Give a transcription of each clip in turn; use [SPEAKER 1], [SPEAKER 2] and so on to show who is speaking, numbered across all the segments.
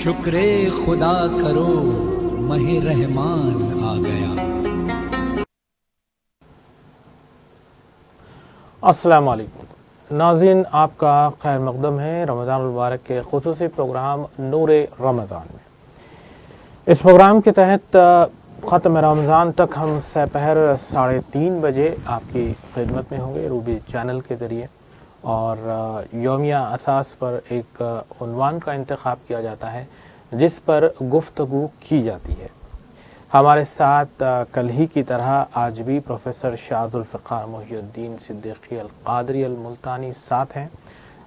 [SPEAKER 1] شکر خدا کرو مہ رحمان آ گیا۔
[SPEAKER 2] السلام علیکم ناظرین، آپ کا خیر مقدم ہے رمضان المبارک کے خصوصی پروگرام نور رمضان میں۔ اس پروگرام کے تحت ختم رمضان تک ہم سپہر 3:30 بجے آپ کی خدمت میں ہوں گے روبی چینل کے ذریعے، اور یومیہ اساس پر ایک عنوان کا انتخاب کیا جاتا ہے جس پر گفتگو کی جاتی ہے۔ ہمارے ساتھ کل ہی کی طرح آج بھی پروفیسر شاذ الفقار محی الدین صدیقی القادری الملتانی ساتھ ہیں،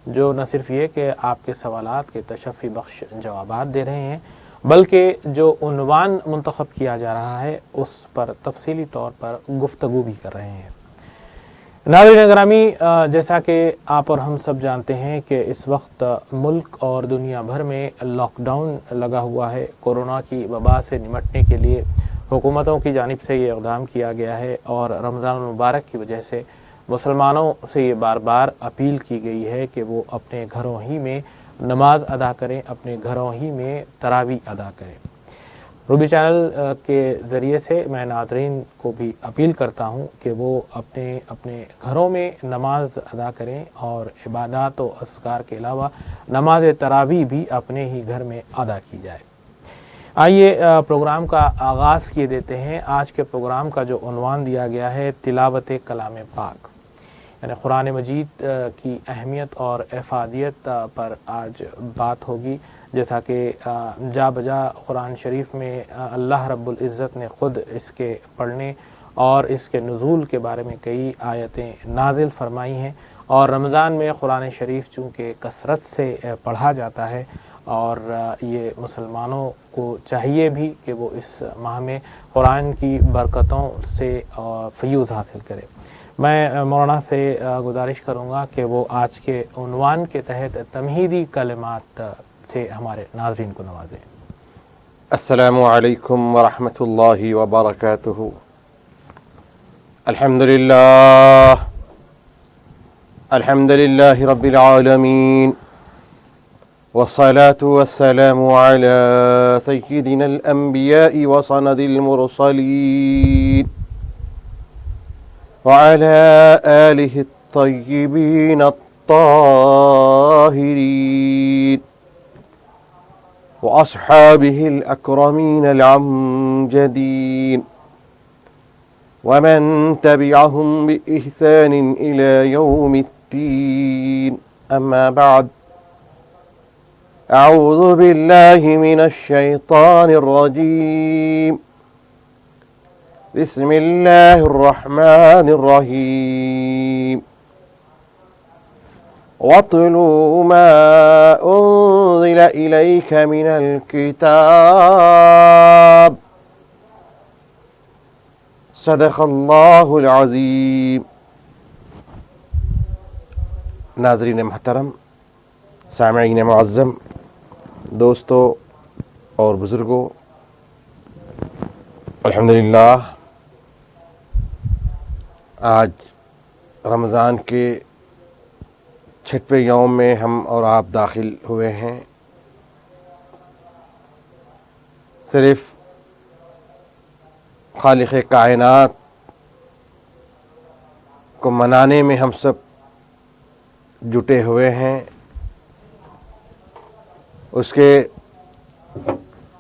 [SPEAKER 2] جو نہ صرف یہ کہ آپ کے سوالات کے تشفی بخش جوابات دے رہے ہیں، بلکہ جو عنوان منتخب کیا جا رہا ہے اس پر تفصیلی طور پر گفتگو بھی کر رہے ہیں۔ ناظرین گرامی، جیسا کہ آپ اور ہم سب جانتے ہیں کہ اس وقت ملک اور دنیا بھر میں لاک ڈاؤن لگا ہوا ہے۔ کورونا کی وبا سے نمٹنے کے لیے حکومتوں کی جانب سے یہ اقدام کیا گیا ہے، اور رمضان المبارک کی وجہ سے مسلمانوں سے یہ بار بار اپیل کی گئی ہے کہ وہ اپنے گھروں ہی میں نماز ادا کریں، اپنے گھروں ہی میں تراویح ادا کریں۔ روبی چینل کے ذریعے سے میں ناظرین کو بھی اپیل کرتا ہوں کہ وہ اپنے گھروں میں نماز ادا کریں، اور عبادات و اذکار کے علاوہ نماز تراویح بھی اپنے ہی گھر میں ادا کی جائے۔ آئیے پروگرام کا آغاز کیے دیتے ہیں۔ آج کے پروگرام کا جو عنوان دیا گیا ہے تلاوت کلام پاک، یعنی قرآن مجید کی اہمیت اور افادیت پر آج بات ہوگی۔ جیسا کہ جا بجا قرآن شریف میں اللہ رب العزت نے خود اس کے پڑھنے اور اس کے نزول کے بارے میں کئی آیتیں نازل فرمائی ہیں، اور رمضان میں قرآن شریف چونکہ کثرت سے پڑھا جاتا ہے، اور یہ مسلمانوں کو چاہیے بھی کہ وہ اس ماہ میں قرآن کی برکتوں سے فیوز حاصل کرے۔ میں مولانا سے گزارش کروں گا کہ وہ آج کے عنوان کے تحت تمہیدی کلمات سے ہمارے ناظرین کو نوازیں۔
[SPEAKER 3] السلام علیکم ورحمۃ اللہ وبرکاتہ۔ الحمد للہ رب العالمین، والصلاة والسلام على سيدنا الأنبياء وسند المرسلين وعلى آله الطيبين الطاهرين وأصحابه الأكرمين الأمجدين ومن تبعهم بإحسان إلى يوم الدين، أما بعد، أعوذ بالله من الشيطان الرجيم، بسم الله الرحمن الرحيم، واتلوا ما أنزل إليك من الكتاب، صدق اللہ العظیم۔ ناظرین محترم، سامعین معظم، دوستو اور بزرگوں، الحمدللہ آج رمضان کے 6ویں یوم میں ہم اور آپ داخل ہوئے ہیں۔ صرف خالق کائنات کو منانے میں ہم سب جٹے ہوئے ہیں، اس کے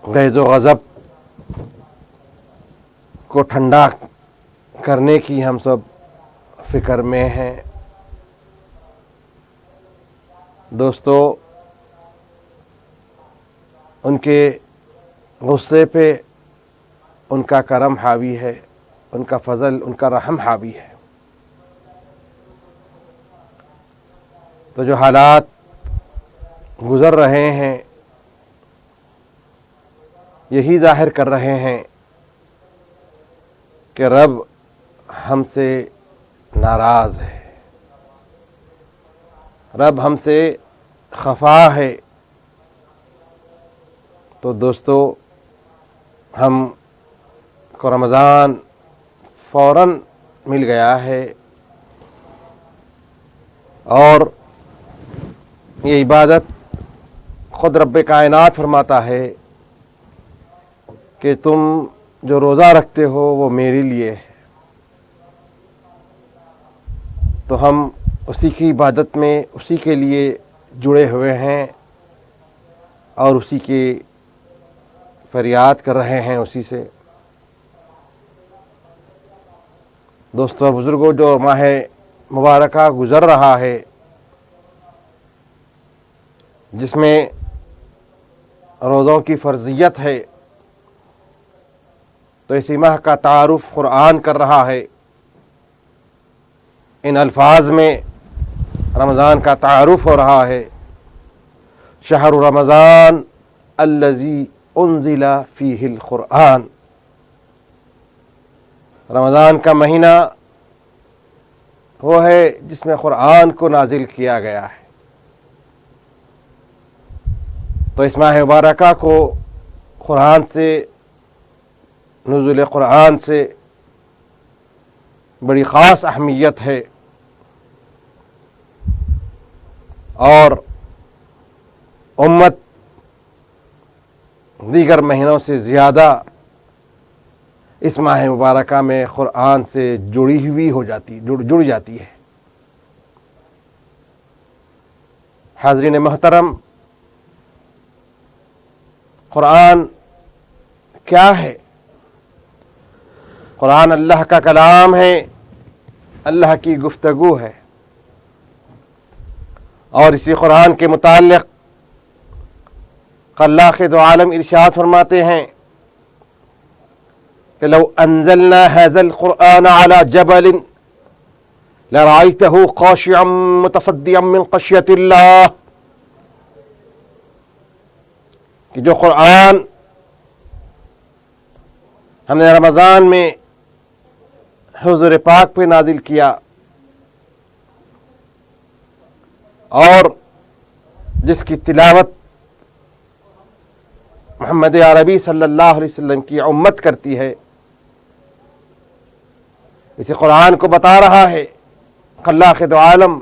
[SPEAKER 3] غیظ و غضب کو ٹھنڈا کرنے کی ہم سب فکر میں ہیں۔ دوستو، ان کے غصے پہ ان کا کرم حاوی ہے، ان کا فضل، ان کا رحم حاوی ہے۔ تو جو حالات گزر رہے ہیں یہی ظاہر کر رہے ہیں کہ رب ہم سے ناراض ہے، رب ہم سے خفا ہے۔ تو دوستو، ہم کو رمضان فوراً مل گیا ہے، اور یہ عبادت خود رب کائنات فرماتا ہے کہ تم جو روزہ رکھتے ہو وہ میرے لیے ہے، تو ہم اسی کی عبادت میں اسی کے لیے جڑے ہوئے ہیں اور اسی کی فریاد کر رہے ہیں اسی سے۔ دوستو اور بزرگوں، جو ماہ مبارکہ گزر رہا ہے جس میں روزوں کی فرضیت ہے، تو اسی ماہ کا تعارف قرآن کر رہا ہے۔ ان الفاظ میں رمضان کا تعارف ہو رہا ہے، شہر رمضان الذی انزل فیہ القرآن۔ رمضان کا مہینہ وہ ہے جس میں قرآن کو نازل کیا گیا ہے۔ تو اس ماہ مبارکہ کو قرآن سے، نزول قرآن سے بڑی خاص اہمیت ہے، اور امت دیگر مہینوں سے زیادہ اس ماہ مبارکہ میں قرآن سے جڑ جاتی ہے۔ حاضرین محترم، قرآن کیا ہے؟ قرآن اللہ کا کلام ہے، اللہ کی گفتگو ہے، اور اسی قرآن کے متعلق خلاق دو عالم ارشاد فرماتے ہیں کہ لو انزلنا هذا القرآن على جبل لرأيته خاشعا متصدعا من خشية الله، کہ جو قرآن ہم نے رمضان میں حضور پاک پہ نازل کیا، اور جس کی تلاوت محمد عربی صلی اللہ علیہ وسلم کی امت کرتی ہے، اسی قرآن کو بتا رہا ہے خلاق دو عالم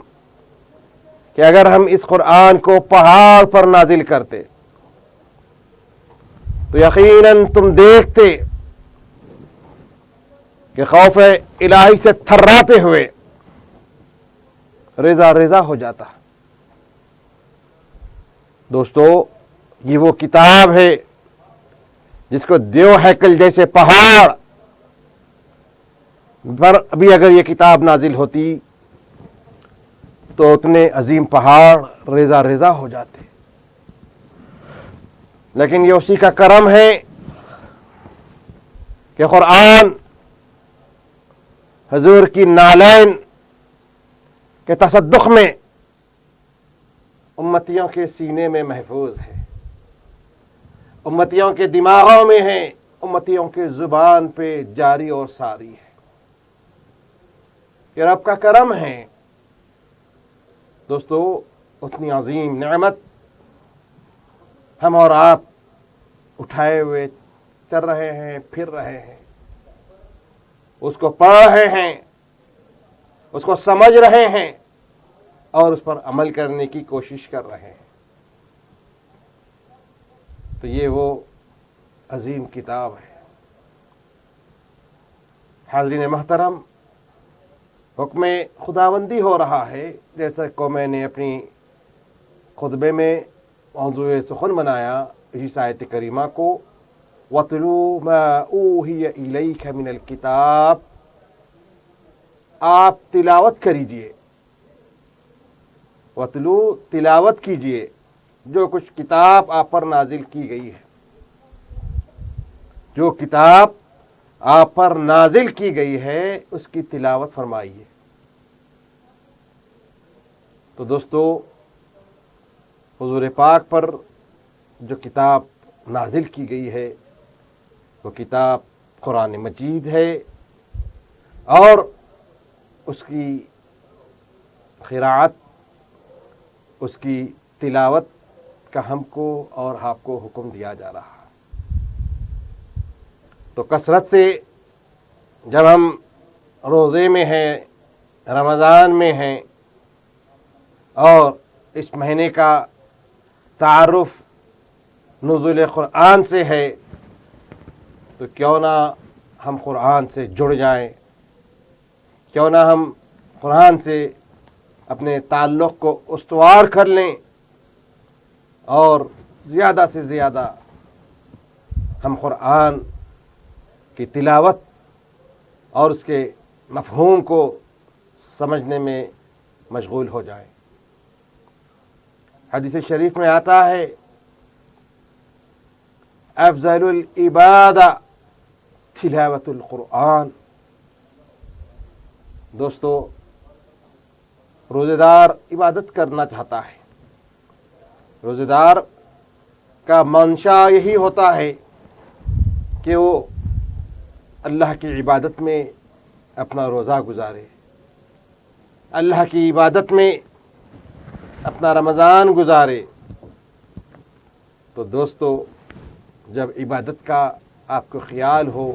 [SPEAKER 3] کہ اگر ہم اس قرآن کو پہاڑ پر نازل کرتے تو یقیناً تم دیکھتے کہ خوف الہی سے تھراتے ہوئے ریزہ ریزہ ہو جاتا۔ دوستو، یہ وہ کتاب ہے جس کو دیو ہیکل جیسے پہاڑ پر ابھی اگر یہ کتاب نازل ہوتی تو اتنے عظیم پہاڑ ریزہ ریزہ ہو جاتے، لیکن یہ اسی کا کرم ہے کہ قرآن حضور کی نالین کے تصدق میں امتیوں کے سینے میں محفوظ ہے، امتیوں کے دماغوں میں ہے، امتیوں کے زبان پہ جاری اور ساری ہے۔ یہ رب کا کرم ہے۔ دوستو، اتنی عظیم نعمت ہم اور آپ اٹھائے ہوئے چل رہے ہیں، پھر رہے ہیں، اس کو پڑھ رہے ہیں، اس کو سمجھ رہے ہیں، اور اس پر عمل کرنے کی کوشش کر رہے ہیں۔ تو یہ وہ عظیم کتاب ہے۔ حاضرین محترم، حکم خداوندی ہو رہا ہے، جیسا کہ میں نے اپنی خطبے میں موضوع سخن بنایا اس آیت کریمہ کو، وَاتْلُو مَا أُوحِيَ إِلَيْكَ مِنَ الْكِتَابِ، آپ تلاوت کریجئے، وَاتْلُو تلاوت کیجئے جو کچھ کتاب آپ پر نازل کی گئی ہے، جو کتاب آپ پر نازل کی گئی ہے اس کی تلاوت فرمائیے۔ تو دوستو، حضور پاک پر جو کتاب نازل کی گئی ہے وہ کتاب قرآن مجید ہے، اور اس کی قراءت، اس کی تلاوت کا ہم کو اور آپ کو حکم دیا جا رہا ہے۔ تو کثرت سے جب ہم روزے میں ہیں، رمضان میں ہیں، اور اس مہینے کا تعارف नुज़ुल कुरान से है, तो क्यों ना हम कुरान से जुड़ जाएं, क्यों ना हम कुरान से अपने ताल्लुक़ को उस्तवार कर लें और ज़्यादा से ज़्यादा हम कुरान की तिलावत और उसके मफ़हूम को समझने में मशगूल हो जाएं। हदीस शरीफ में आता है, अफ़ज़लुल इबादा तिलावतुल कुरान। दोस्तों, रोज़ेदार इबादत करना चाहता है, रोज़ेदार का मंशा यही होता है कि वो अल्लाह की इबादत में अपना रोज़ा गुजारे, अल्लाह की इबादत में अपना रमज़ान गुजारे। तो दोस्तों, जब इबादत का आपको ख्याल हो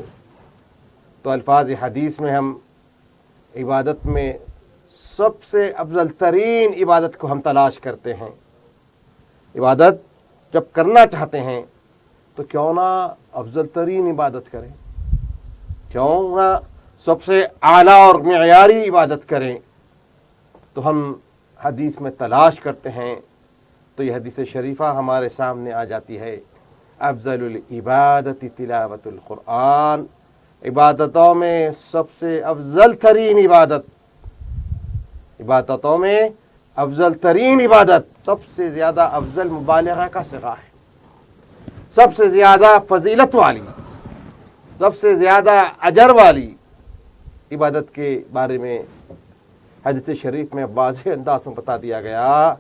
[SPEAKER 3] तो अल्फाज हदीस में हम इबादत में सबसे अफजल तरीन इबादत को हम तलाश करते हैं। इबादत जब करना चाहते हैं तो क्यों ना अफजल तरीन इबादत करें, क्यों ना सबसे आला और मेयारी इबादत करें। तो हम हदीस में तलाश करते हैं तो यह हदीस शरीफा हमारे सामने आ जाती है, अफजलुल इबादती तिलावतुल कुरान। इबादतों में सबसे अफजल तरीन इबादत, इबादतों में अफजल तरीन इबादत, सबसे ज़्यादा अफजल मुबालगा का सिगा है, सबसे ज़्यादा फजीलत वाली, सबसे ज़्यादा अजर वाली इबादत के बारे में हदीस शरीफ में वाज़ेह अंदाज में बता दिया गया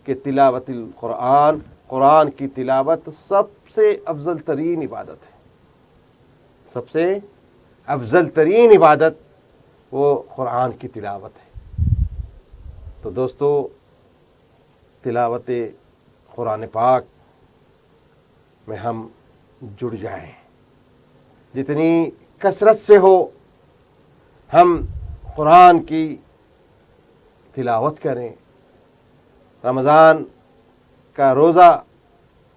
[SPEAKER 3] कि तिलावतुल कुरान, कुरान की तिलावत सबसे अफजल तरीन इबादत है। सबसे अफजल तरीन इबादत वो कुरान की तिलावत है। तो दोस्तों, तिलावत कुरान पाक में हम जुड़ जाएं, जितनी कसरत से हो हम कुरान की तिलावत करें। रमज़ान का रोज़ा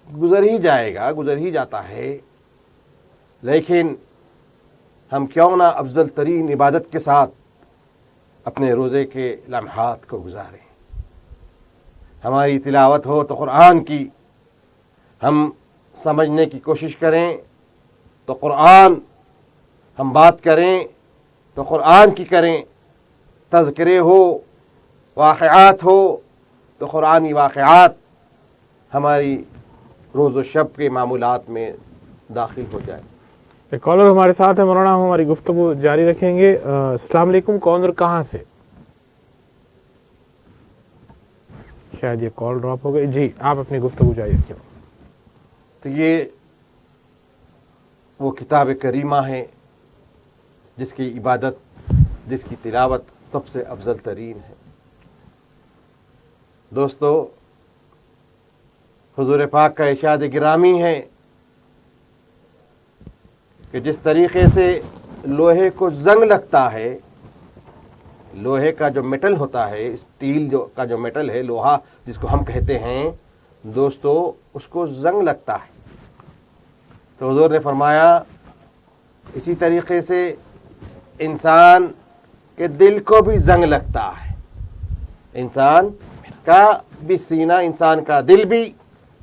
[SPEAKER 3] गुज़र ही जाएगा, गुज़र ही जाता है, लेकिन हम क्यों ना अफजल तरीन इबादत के साथ अपने रोज़े के लम्हात को गुजारें। हमारी तिलावत हो तो कुरान की, हम समझने की कोशिश करें तो कुरान, हम बात करें तो कुरान की करें, तज़किरे हो, वाक़यात हो तो कुरानी वाक़यात हमारी रोज़ व शब के मामूलात में दाखिल हो जाए।
[SPEAKER 2] एक कॉलर हमारे साथ है मौलाना, हम हमारी गुफ्तगू जारी रखेंगे। अस्सलाम वालेकुम, कौन और कहाँ से? शायद ये कॉल ड्रॉप हो गई। जी, आप अपनी गुफ्तगू जारी रखिए।
[SPEAKER 3] तो ये वो किताब करीमा है जिसकी इबादत, जिसकी तिलावत सबसे अफजल तरीन है। दोस्तों, हुज़ूर पाक का इरशाद गिरामी है कि जिस तरीक़े से लोहे को जंग लगता है, लोहे का जो मेटल होता है, स्टील जो का जो मेटल है, लोहा जिसको हम कहते हैं, दोस्तों उसको जंग लगता है। तो हुज़ूर ने फरमाया इसी तरीक़े से इंसान के दिल को भी जंग लगता है, इंसान का भी सीना, इंसान का दिल भी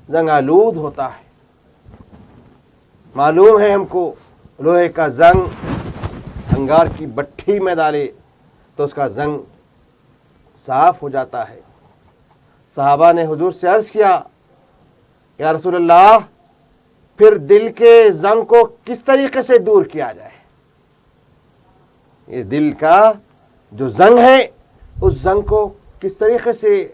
[SPEAKER 3] जंग आलूद होता है। मालूम है हमको, लोहे का जंग अंगार की भट्ठी में डाले तो उसका जंग साफ हो जाता है। सहाबा ने हुजूर से अर्ज़ किया, या रसूलल्लाह, फिर दिल के जंग को किस तरीके से दूर किया जाए? ये दिल का जो जंग है, उस जंग को किस तरीके से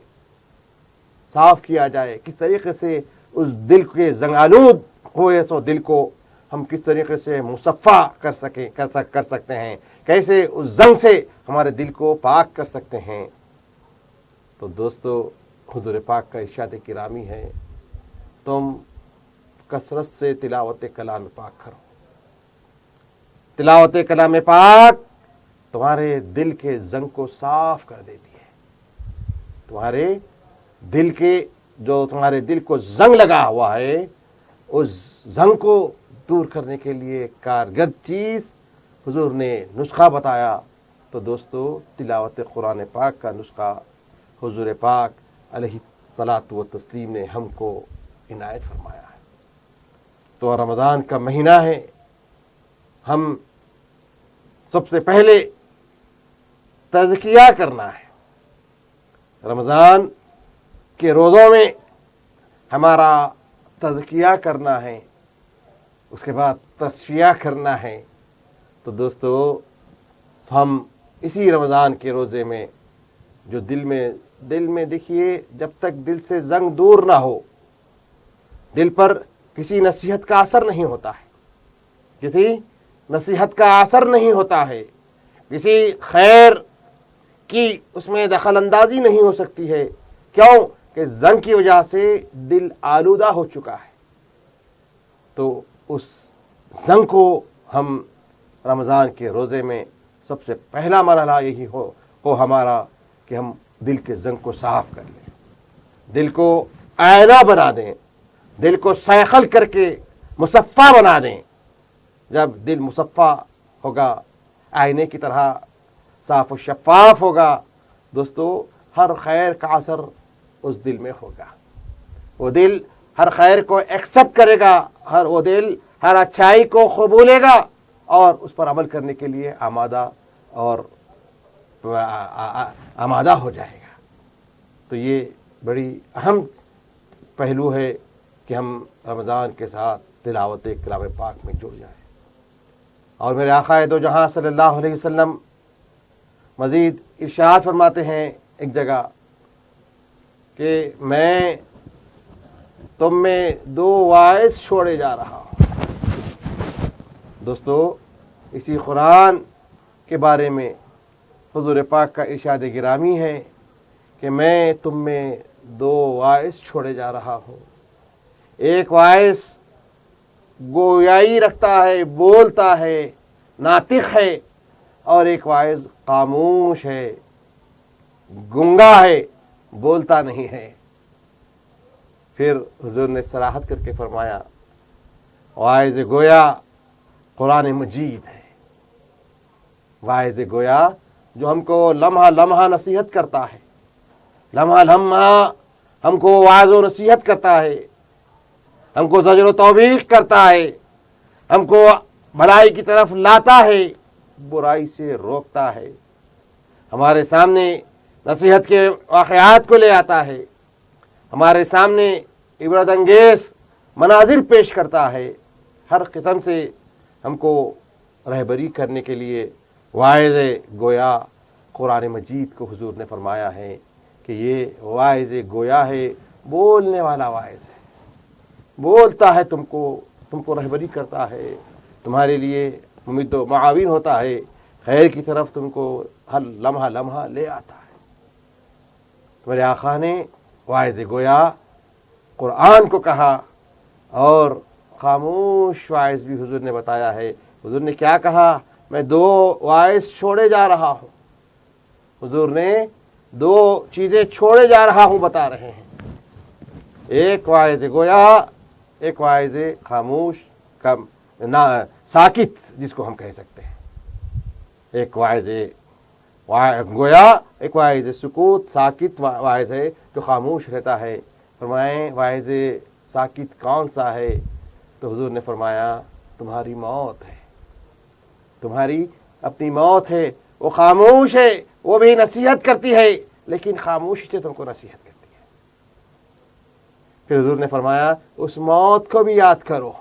[SPEAKER 3] साफ किया जाए, किस तरीके से उस दिल के जंग आलूद हुए सो दिल को हम किस तरीके से मुसफ़ा कर सकते हैं, कैसे उस जंग से हमारे दिल को पाक कर सकते हैं। तो दोस्तों, हुज़ूर पाक का इरशाद किरामी है, तुम कसरत से तिलावत कलाम पाक करो। तिलावत कलाम पाक तुम्हारे दिल के जंग को साफ कर देती है। तुम्हारे दिल के, जो तुम्हारे दिल को जंग लगा हुआ है, اس زنگ کو دور کرنے کے لیے کارگر چیز حضور نے نسخہ بتایا تو دوستو تلاوت قرآن پاک کا نسخہ حضور پاک علیہ الصلاۃ والتسلیم نے ہم کو عنایت فرمایا ہے۔ تو رمضان کا مہینہ ہے، ہم سب سے پہلے تزکیہ کرنا ہے۔ رمضان کے روزوں میں ہمارا تزکیہ کرنا ہے، اس کے بعد تصفیہ کرنا ہے۔ تو دوستو ہم اسی رمضان کے روزے میں جو دل میں دیکھیے، جب تک دل سے زنگ دور نہ ہو، دل پر کسی نصیحت کا اثر نہیں ہوتا ہے، کسی نصیحت کا اثر نہیں ہوتا ہے، کسی خیر کی اس میں دخل اندازی نہیں ہو سکتی ہے۔ کیوں کہ زنگ کی وجہ سے دل آلودہ ہو چکا ہے۔ تو اس زنگ کو ہم رمضان کے روزے میں سب سے پہلا مرحلہ یہی ہو ہمارا کہ ہم دل کے زنگ کو صاف کر لیں، دل کو آئینہ بنا دیں، دل کو سیخل کر کے مصفا بنا دیں۔ جب دل مصفا ہوگا، آئینے کی طرح صاف و شفاف ہوگا، دوستو ہر خیر کا اثر اس دل میں ہوگا۔ وہ دل ہر خیر کو ایکسپٹ کرے گا، وہ دل ہر اچھائی کو قبولے گا اور اس پر عمل کرنے کے لیے آمادہ ہو جائے گا۔ تو یہ بڑی اہم پہلو ہے کہ ہم رمضان کے ساتھ تلاوت کلام پاک میں جڑ جائیں۔ اور میرے آقا دو جہاں صلی اللہ علیہ وسلم مزید ارشاد فرماتے ہیں ایک جگہ کہ میں تم میں دو واعظ چھوڑے جا رہا ہوں۔ دوستو اسی قرآن کے بارے میں حضور پاک کا ارشاد گرامی ہے کہ میں تم میں دو واعظ چھوڑے جا رہا ہوں۔ ایک واعظ گویائی رکھتا ہے، بولتا ہے، ناطق ہے، اور ایک واعظ خاموش ہے، گنگا ہے، بولتا نہیں ہے۔ پھر حضور نے صراحت کر کے فرمایا واعظ گویا قرآن مجید ہے۔ واعظ گویا جو ہم کو لمحہ لمحہ نصیحت کرتا ہے، لمحہ لمحہ ہم کو واعظ و نصیحت کرتا ہے، ہم کو زجر و توبیخ کرتا ہے، ہم کو بھلائی کی طرف لاتا ہے، برائی سے روکتا ہے، ہمارے سامنے نصیحت کے واقعات کو لے آتا ہے، ہمارے سامنے عبرت انگیز مناظر پیش کرتا ہے، ہر قسم سے ہم کو رہبری کرنے کے لیے واعظ گویا قرآن مجید کو حضور نے فرمایا ہے کہ یہ واعظ گویا ہے، بولنے والا واعظ ہے، بولتا ہے، تم کو رہبری کرتا ہے، تمہارے لیے ممد و معاون ہوتا ہے، خیر کی طرف تم کو ہر لمحہ لمحہ لے آتا ہے۔ میرے آقا نے واعظ گویا قرآن کو کہا، اور خاموش واعظ بھی حضور نے بتایا ہے۔ حضور نے کیا کہا؟ میں دو واعظ چھوڑے جا رہا ہوں۔ حضور نے دو چیزیں چھوڑے جا رہا ہوں بتا رہے ہیں، ایک واعظ گویا، ایک واعظ خاموش ساکت جس کو ہم کہہ سکتے ہیں۔ ایک واعظ گویا، ایک واعظ سکوت ساکت واعظ ہے جو خاموش رہتا ہے۔ فرمائیں واعظ ساکت کون سا ہے؟ تو حضور نے فرمایا تمہاری موت ہے، تمہاری اپنی موت ہے۔ وہ خاموش ہے، وہ بھی نصیحت کرتی ہے لیکن خاموشی سے تم کو نصیحت کرتی ہے۔ پھر حضور نے فرمایا اس موت کو بھی یاد کرو۔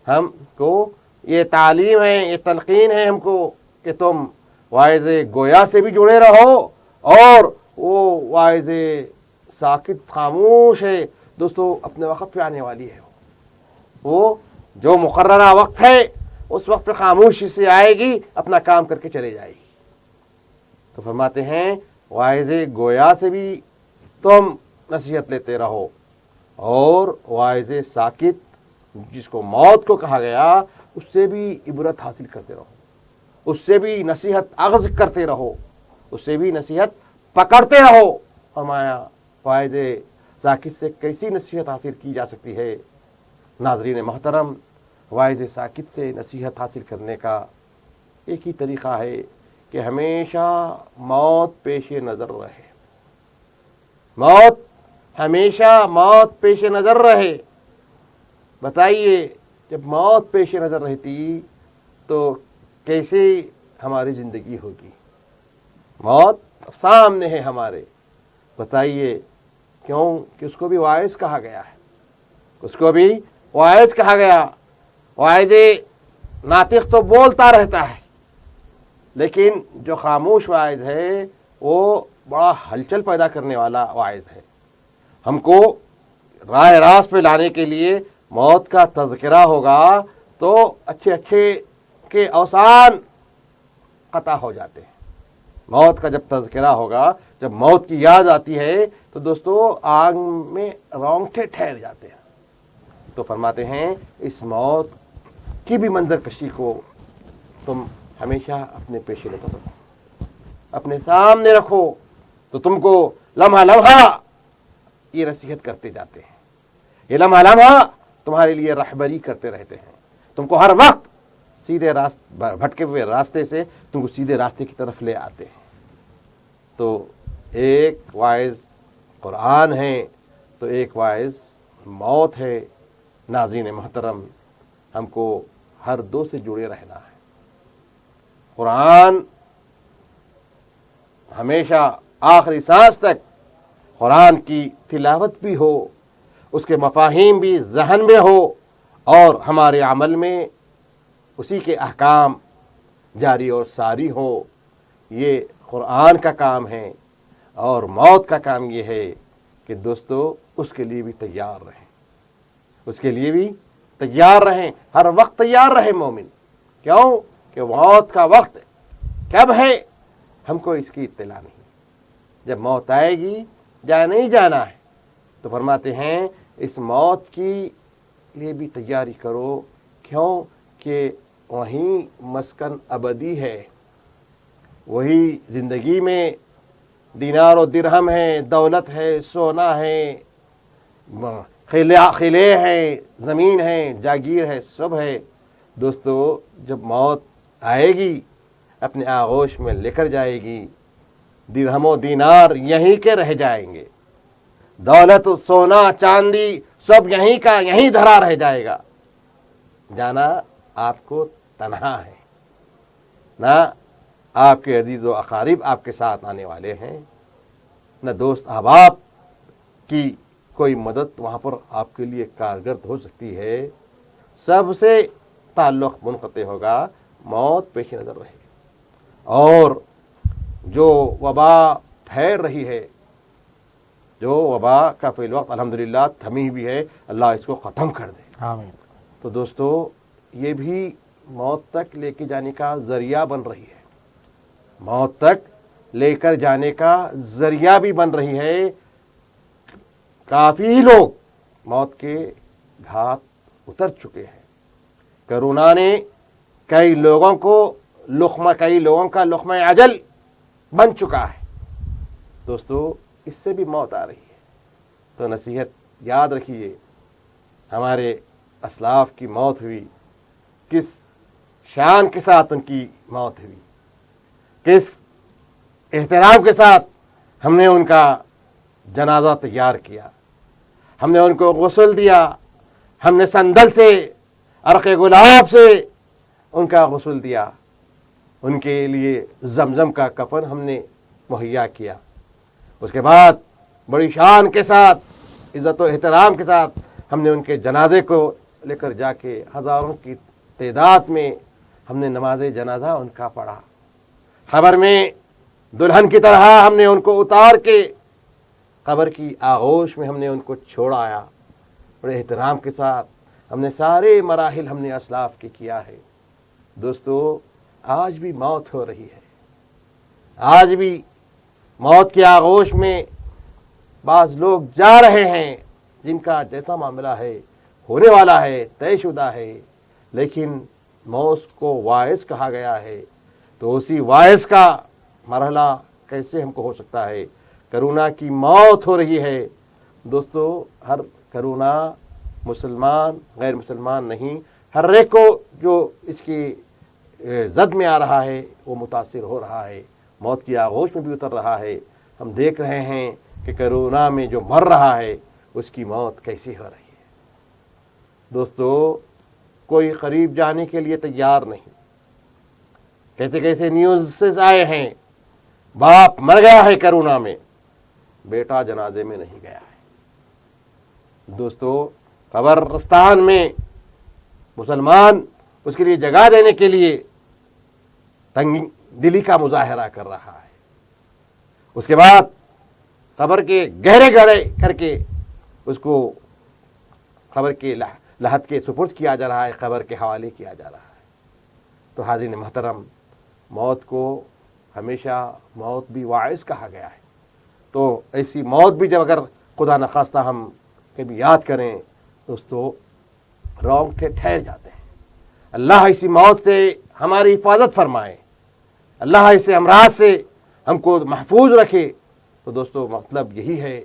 [SPEAKER 3] ہم کو یہ تعلیم ہے، یہ تلقین ہے ہم کو کہ تم واعظ گویا سے بھی جڑے رہو، اور وہ واعظ ساکت خاموش ہے دوستو اپنے وقت پہ آنے والی ہے۔ وہ جو مقررہ وقت ہے اس وقت پہ خاموشی سے آئے گی، اپنا کام کر کے چلے جائے گی۔ تو فرماتے ہیں واعظ گویا سے بھی تم نصیحت لیتے رہو، اور واعظ ساکت جس کو موت کو کہا گیا اس سے بھی عبرت حاصل کرتے رہو، اس سے بھی نصیحت اخذ کرتے رہو، اس سے بھی نصیحت پکڑتے رہو۔ فرمایا واعظ ساکت سے کیسی نصیحت حاصل کی جا سکتی ہے؟ नाज़रीन मोहतरम, वाइज़ साकित से नसीहत हासिल करने का एक ही तरीक़ा है कि हमेशा मौत पेश नज़र रहे, मौत हमेशा मौत पेश नज़र रहे। बताइए, जब मौत पेश नज़र रहती तो कैसे हमारी ज़िंदगी होगी? मौत सामने है हमारे। बताइए क्यों कि उसको भी वाइज़ कहा गया है, उसको भी वाइज़ कहा गया। वाइज़ नातिक तो बोलता रहता है, लेकिन जो खामोश वाइज़ है वो बड़ा हलचल पैदा करने वाला वाइज़ है। हमको राह रास्त पे लाने के लिए मौत का तज़किरा होगा तो अच्छे अच्छे के अवसान क़ता हो जाते हैं। मौत का जब तज़किरा होगा, जब मौत की याद आती है तो दोस्तों आग में रोंगटे ठहर जाते हैं। तो फरमाते हैं इस मौत की भी मंजर कशी को तुम हमेशा अपने पेश नज़र रखो, अपने सामने रखो, तो तुमको लम्हा लम्हा ये नसीहत करते जाते हैं, ये लम्हा लम्हा तुम्हारे लिए रहबरी करते रहते हैं, तुमको हर वक्त सीधे भटके हुए रास्ते से तुमको सीधे रास्ते की तरफ ले आते हैं। तो एक वाइज़ कुरान है तो एक वाइज़ मौत है। नाज़रीन मोहतरम, हमको हर दो से जुड़े रहना है। कुरान हमेशा आखिरी सांस तक कुरान की तिलावत भी हो, उसके मफाहिम भी ज़हन में हो और हमारे अमल में उसी के अहकाम जारी और सारी हो। ये कुरान का काम है। और मौत का काम ये है कि दोस्तों उसके लिए भी तैयार रहें, उसके लिए भी तैयार रहें, हर वक्त तैयार रहे मोमिन। क्यों कि मौत का वक्त कब है हमको इसकी इत्तला नहीं। जब मौत आएगी, जाना ही जाना है। तो फरमाते हैं इस मौत की लिए भी तैयारी करो। क्यों कि वहीं मस्कन अबदी है, वही ज़िंदगी में दीनार और दिरहम है, दौलत है, सोना है, खिले हैं, ज़मीन है, जागीर है, सब है। दोस्तों जब मौत आएगी अपने आगोश में लेकर जाएगी, दिरहमो दीनार यहीं के रह जाएंगे, दौलत सोना चांदी सब यहीं का यहीं धरा रह जाएगा। जाना आपको तन्हा है, ना आपके अजीज़ व अकारिब आपके साथ आने वाले हैं, न दोस्त अहबाब की कोई मदद वहाँ पर आपके लिए कारगर हो सकती है। सबसे ताल्लुक़ मुनक़ते होगा, मौत पेश नज़र रहेगी। और जो वबा फैल रही है, जो वबा का फ़िल वक्त अल्हम्दुलिल्लाह थमी भी है, अल्लाह इसको ख़त्म कर दे।
[SPEAKER 2] आमीन।
[SPEAKER 3] तो दोस्तों ये भी मौत तक लेके जाने का ज़रिया बन रही है, मौत तक लेकर जाने का ज़रिया भी बन रही है। काफ़ी लोग मौत के घाट उतर चुके हैं। कोरोना ने कई लोगों का लुक़्मा अजल बन चुका है। दोस्तों इससे भी मौत आ रही है। तो नसीहत याद रखिए, हमारे असलाफ की मौत हुई, किस शान के साथ उनकी मौत हुई, किस एहतराम के साथ हमने उनका जनाजा तैयार किया, हमने उनको गुस्ल दिया, हमने संदल से अरक़े गुलाब से उनका गुस्ल दिया, उनके लिए ज़मज़म का कफ़न हमने मुहैया किया। उसके बाद बड़ी शान के साथ, इज़्ज़त व एहतराम के साथ हमने उनके जनाजे को लेकर जाके हज़ारों की तादाद में हमने नमाज जनाजा उनका पढ़ा। ख़बर में दुल्हन की तरह हमने उनको उतार के क़ब्र की आगोश में हमने उनको छोड़ाया। बड़े एहतराम के साथ हमने सारे मराहिल हमने असलाफ के किया है। दोस्तों आज भी मौत हो रही है, आज भी मौत की आगोश में बाज़ लोग जा रहे हैं जिनका जैसा मामला है होने वाला है, तयशुदा है, लेकिन मौत को वाइस कहा गया है। तो उसी वाइस का मरहला कैसे हमको हो सकता है? करुणा की मौत हो रही है। दोस्तों हर करुणा مسلمان غیر مسلمان نہیں، ہر ایک کو جو اس کی زد میں آ رہا ہے وہ متاثر ہو رہا ہے، موت کی آغوش میں بھی اتر رہا ہے۔ ہم دیکھ رہے ہیں کہ کرونا میں جو مر رہا ہے اس کی موت کیسی ہو رہی ہے۔ دوستو، کوئی قریب جانے کے لیے تیار نہیں۔ کیسے کیسے نیوز آئے ہیں، باپ مر گیا ہے کرونا میں، بیٹا جنازے میں نہیں گیا ہے۔ دوستو، قبرستان میں مسلمان اس کے لیے جگہ دینے کے لیے تنگ دلی کا مظاہرہ کر رہا ہے، اس کے بعد قبر کے گہرے گڑھے کر کے اس کو قبر کے لحد کے سپرد کیا جا رہا ہے، قبر کے حوالے کیا جا رہا ہے۔ تو حاضرین محترم، موت کو ہمیشہ موت بھی واعظ کہا گیا ہے، تو ایسی موت بھی جب اگر خدا نخواستہ ہم کبھی یاد کریں دوستو، رونگٹے ٹھہر جاتے ہیں۔ اللہ اسی موت سے ہماری حفاظت فرمائے، اللہ اسے امراض سے ہم کو محفوظ رکھے۔ تو دوستو، مطلب یہی ہے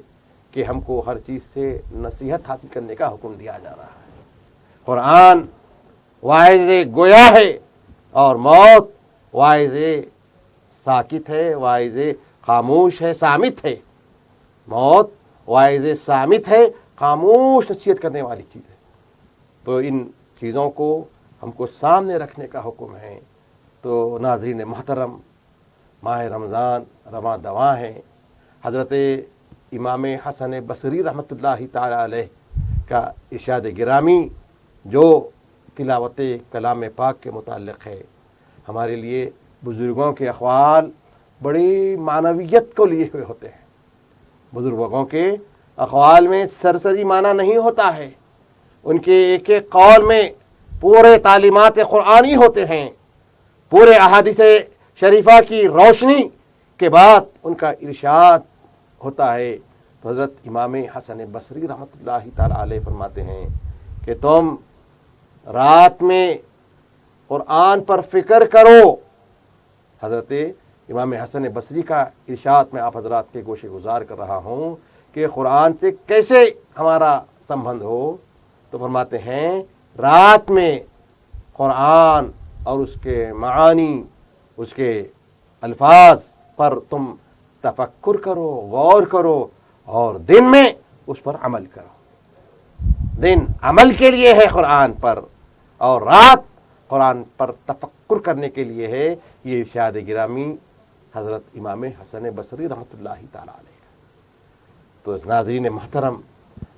[SPEAKER 3] کہ ہم کو ہر چیز سے نصیحت حاصل کرنے کا حکم دیا جا رہا ہے۔ قرآن واعظ گویا ہے اور موت واعظ ساکت ہے، واعظ خاموش ہے، صامت ہے۔ موت واعظ صامت ہے، خاموش نصیحت کرنے والی چیز ہے۔ تو ان چیزوں کو ہم کو سامنے رکھنے کا حکم ہے۔ تو ناظرین محترم، ماہ رمضان رواں دواں ہے۔ حضرت امام حسن بصری رحمۃ اللہ تعالی علیہ کا ارشاد گرامی جو تلاوت کلام پاک کے متعلق ہے، ہمارے لیے بزرگوں کے اقوال بڑی معنویت کو لیے ہوئے ہوتے ہیں۔ بزرگوں کے اقوال میں سرسری معنی نہیں ہوتا ہے، ان کے ایک ایک قول میں پورے تعلیمات قرآنی ہوتے ہیں، پورے احادیث شریفہ کی روشنی کے بعد ان کا ارشاد ہوتا ہے۔ تو حضرت امام حسن بصری رحمۃ اللہ تعالی علیہ فرماتے ہیں کہ تم رات میں قرآن پر فکر کرو۔ حضرت امام حسن بصری کا ارشاد میں آپ حضرات کے گوشے گزار کر رہا ہوں کہ قرآن سے کیسے ہمارا سمبند ہو۔ تو فرماتے ہیں رات میں قرآن اور اس کے معانی، اس کے الفاظ پر تم تفکر کرو، غور کرو، اور دن میں اس پر عمل کرو۔ دن عمل کے لیے ہے قرآن پر، اور رات قرآن پر تفکر کرنے کے لیے ہے۔ یہ ارشاد گرامی حضرت امام حسن بصری رحمۃ اللہ تعالی علیہ۔ تو ناظرین محترم،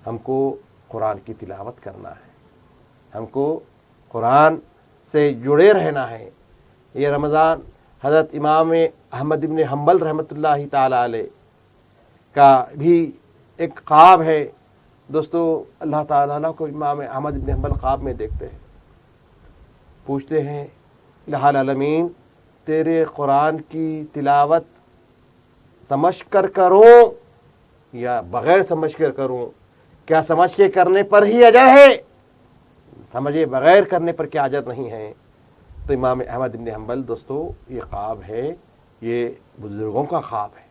[SPEAKER 3] ہم کو قرآن کی تلاوت کرنا ہے، ہم کو قرآن سے جڑے رہنا ہے۔ یہ رمضان حضرت امام احمد ابن حنبل رحمۃ اللہ تعالی علیہ کا بھی ایک خواب ہے۔ دوستو، اللہ تعالیٰ کو امام احمد ابن حنبل خواب میں دیکھتے ہیں، پوچھتے ہیں الہ العالمین، تیرے قرآن کی تلاوت سمجھ کر کروں یا بغیر سمجھ کر کروں؟ کیا سمجھ کے کرنے پر ہی اجر ہے؟ سمجھے بغیر کرنے پر کیا اجر نہیں ہے؟ تو امام احمد ابن حنبل دوستو، یہ خواب ہے، یہ بزرگوں کا خواب ہے،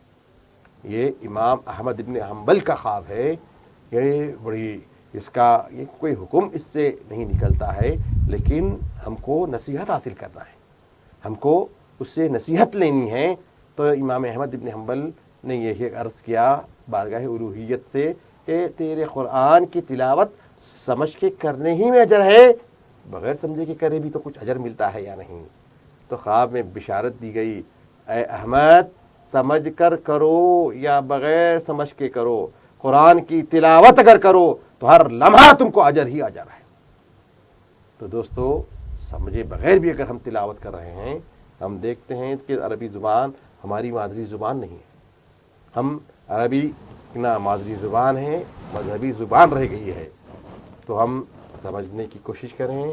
[SPEAKER 3] یہ امام احمد ابن حنبل کا خواب ہے۔ یہ بڑی اس کا یہ کوئی حکم اس سے نہیں نکلتا ہے، لیکن ہم کو نصیحت حاصل کرنا ہے، ہم کو اس سے نصیحت لینی ہے۔ تو امام احمد ابن حنبل نے یہی عرض کیا بارگاہ الوہیت سے کہ تیرے قرآن کی تلاوت سمجھ کے کرنے ہی میں اجر ہے، بغیر سمجھے کے کرے بھی تو کچھ اجر ملتا ہے یا نہیں؟ تو خواب میں بشارت دی گئی، اے احمد، سمجھ کر کرو یا بغیر سمجھ کے کرو، قرآن کی تلاوت اگر کرو تو ہر لمحہ تم کو اجر ہی اجر ہے۔ تو دوستو، سمجھے بغیر بھی اگر ہم تلاوت کر رہے ہیں، ہم دیکھتے ہیں کہ عربی زبان ہماری مادری زبان نہیں ہے، ہم عربی نہ مادری زبان ہے، مذہبی زبان رہ گئی ہے۔ تو ہم سمجھنے کی کوشش کریں۔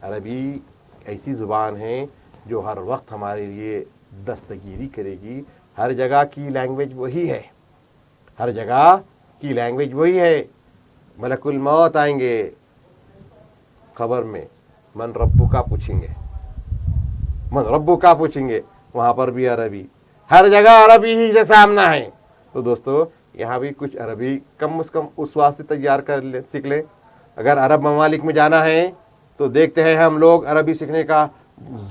[SPEAKER 3] عربی ایسی زبان ہے جو ہر وقت ہمارے لیے دستگیری کرے گی۔ ہر جگہ کی لینگویج وہی ہے، ہر جگہ کی لینگویج وہی ہے۔ ملک الموت آئیں گے قبر میں، من ربو کا پوچھیں گے، من ربو کا پوچھیں گے، وہاں پر بھی عربی، ہر جگہ عربی ہی سے سامنا ہے۔ تو دوستو، یہاں بھی کچھ عربی کم از کم اس واسطے تیار کر لیں، سیکھ لیں اگر عرب ممالک میں جانا ہے تو دیکھتے ہیں ہم لوگ عربی سیکھنے کا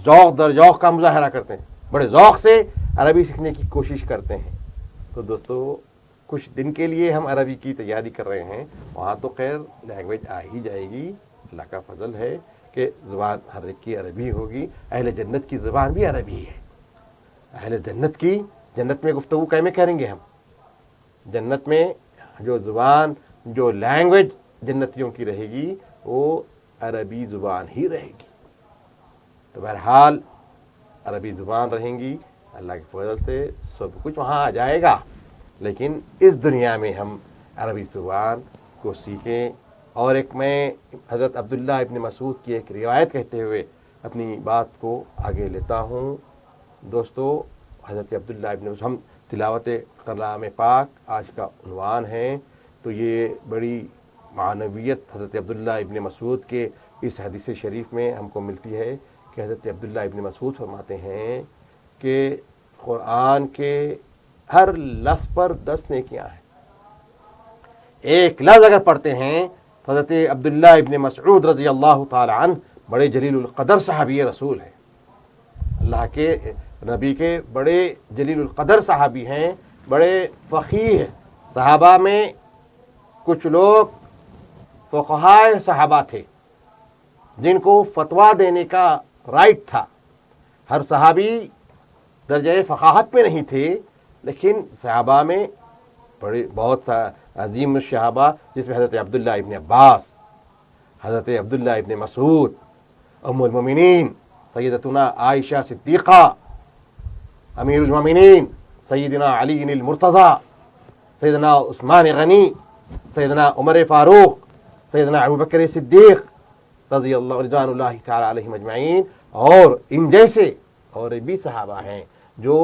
[SPEAKER 3] ذوق در ذوق کا مظاہرہ کرتے ہیں، بڑے ذوق سے عربی سیکھنے کی کوشش کرتے ہیں۔ تو دوستو کچھ دن کے لیے ہم عربی کی تیاری کر رہے ہیں، وہاں تو خیر لینگویج آ ہی جائے گی، اللہ کا فضل ہے کہ زبان ہر ایک کی عربی ہوگی۔ اہل جنت کی زبان بھی عربی ہے، اہل جنت کی، جنت میں گفتگو کیسے کریں گے ہم؟ جنت میں جو زبان، جو لینگویج جنتیوں کی رہے گی وہ عربی زبان ہی رہے گی۔ تو بہرحال عربی زبان رہیں گی، اللہ کے فضل سے سب کچھ وہاں آ جائے گا، لیکن اس دنیا میں ہم عربی زبان کو سیکھیں۔ اور ایک میں حضرت عبداللہ ابن مسعود کی ایک روایت کہتے ہوئے اپنی بات کو آگے لیتا ہوں۔ دوستو حضرت عبداللہ ابن مسعود، ہم تلاوت کلام پاک آج کا عنوان ہے، تو یہ بڑی معنویت حضرت عبداللہ ابن مسعود کے اس حدیث شریف میں ہم کو ملتی ہے کہ حضرت عبداللہ ابن مسعود فرماتے ہیں کہ قرآن کے ہر لفظ پر 10 نیکیاں ہیں۔ ایک لفظ اگر پڑھتے ہیں، حضرت عبداللہ ابن مسعود رضی اللہ تعالی عنہ بڑے جلیل القدر صحابی رسول ہیں، اللہ کے نبی کے بڑے جلیل القدر صحابی ہیں، بڑے فقیہ ہیں۔ صحابہ میں کچھ لوگ فقہائے صحابہ تھے جن کو فتویٰ دینے کا رائٹ تھا۔ ہر صحابی درجہ فقاہت میں نہیں تھے، لیکن صحابہ میں بڑے بہت عظیم صحابہ، جس میں حضرت عبداللہ ابن عباس، حضرت عبداللہ ابن مسعود، ام المومنین سیدتنا عائشہ صدیقہ، امیر المومنین سیدنا علی المرتضی، سیدنا عثمان غنی، سیدنا عمر فاروق، سیدنا ابوبکر صدیق رضی اللہ رضوان اللہ تعالی علیہم اجمعین، اور ان جیسے اور بھی صحابہ ہیں جو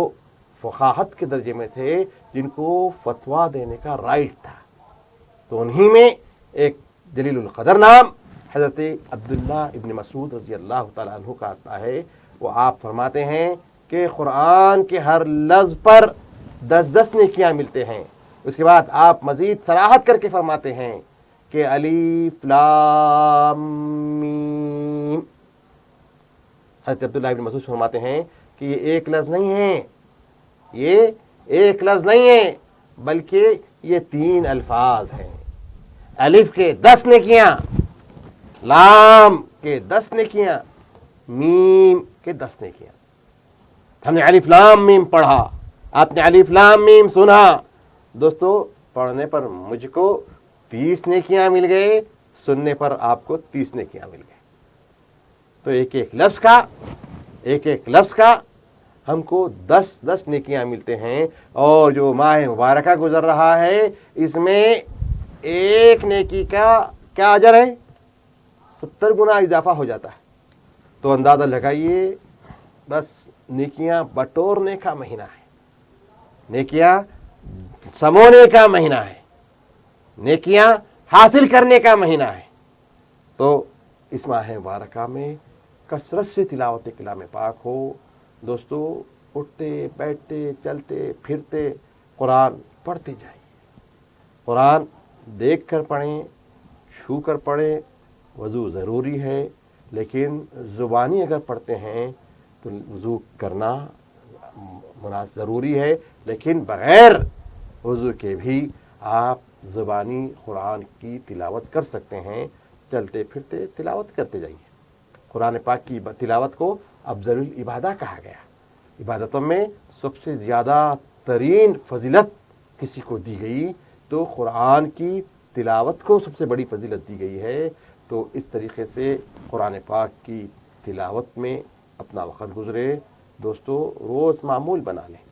[SPEAKER 3] فقاہت کے درجے میں تھے، جن کو فتویٰ دینے کا رائٹ تھا۔ تو انہی میں ایک جلیل القدر نام حضرت عبداللہ ابن مسعود رضی اللہ تعالیٰ عنہ کا آتا ہے۔ وہ آپ فرماتے ہیں کہ قرآن کے ہر لفظ پر 10 نیکیاں ملتے ہیں۔ اس کے بعد آپ مزید صراحت کر کے فرماتے ہیں کہ الف لام میم۔ حضرت عبداللہ ابن مسعود فرماتے ہیں کہ یہ ایک لفظ نہیں ہے، یہ ایک لفظ نہیں ہے، بلکہ یہ 3 الفاظ ہیں۔ الف کے 10 نیکیاں، لام کے 10 نیکیاں، میم کے 10 نیکیاں۔ ہم نے الف لام میم پڑھا، آپ نے الف لام میم سنا، دوستو پڑھنے پر مجھ کو 30 نیکیاں مل گئے، سننے پر آپ کو 30 نیکیاں مل گئے۔ تو ایک ایک لفظ کا ہم کو 10 نیکیاں ملتے ہیں۔ اور جو ماہ مبارکہ گزر رہا ہے، اس میں ایک نیکی کا کیا اجر ہے؟ 70 گنا اضافہ ہو جاتا ہے۔ تو اندازہ لگائیے، بس نیکیاں بٹورنے کا مہینہ ہے، نیکیاں سمونے کا مہینہ ہے، نیکیاں حاصل کرنے کا مہینہ ہے۔ تو اس ماہ مبارکہ میں کثرت سے تلاوت کلام پاک ہو۔ دوستو اٹھتے بیٹھتے چلتے پھرتے قرآن پڑھتے جائیے، قرآن دیکھ کر پڑھیں، چھو کر پڑھیں، وضو ضروری ہے، لیکن زبانی اگر پڑھتے ہیں تو وضو کرنا ضروری ہے، لیکن بغیر وضو کے بھی آپ زبانی قرآن کی تلاوت کر سکتے ہیں۔ چلتے پھرتے تلاوت کرتے جائیے۔ قرآن پاک کی تلاوت کو افضل العبادہ کہا گیا۔ عبادتوں میں سب سے زیادہ ترین فضیلت کسی کو دی گئی تو قرآن کی تلاوت کو سب سے بڑی فضیلت دی گئی ہے۔ تو اس طریقے سے قرآن پاک کی تلاوت میں اپنا وقت گزرے۔ دوستو روز معمول بنا لیں،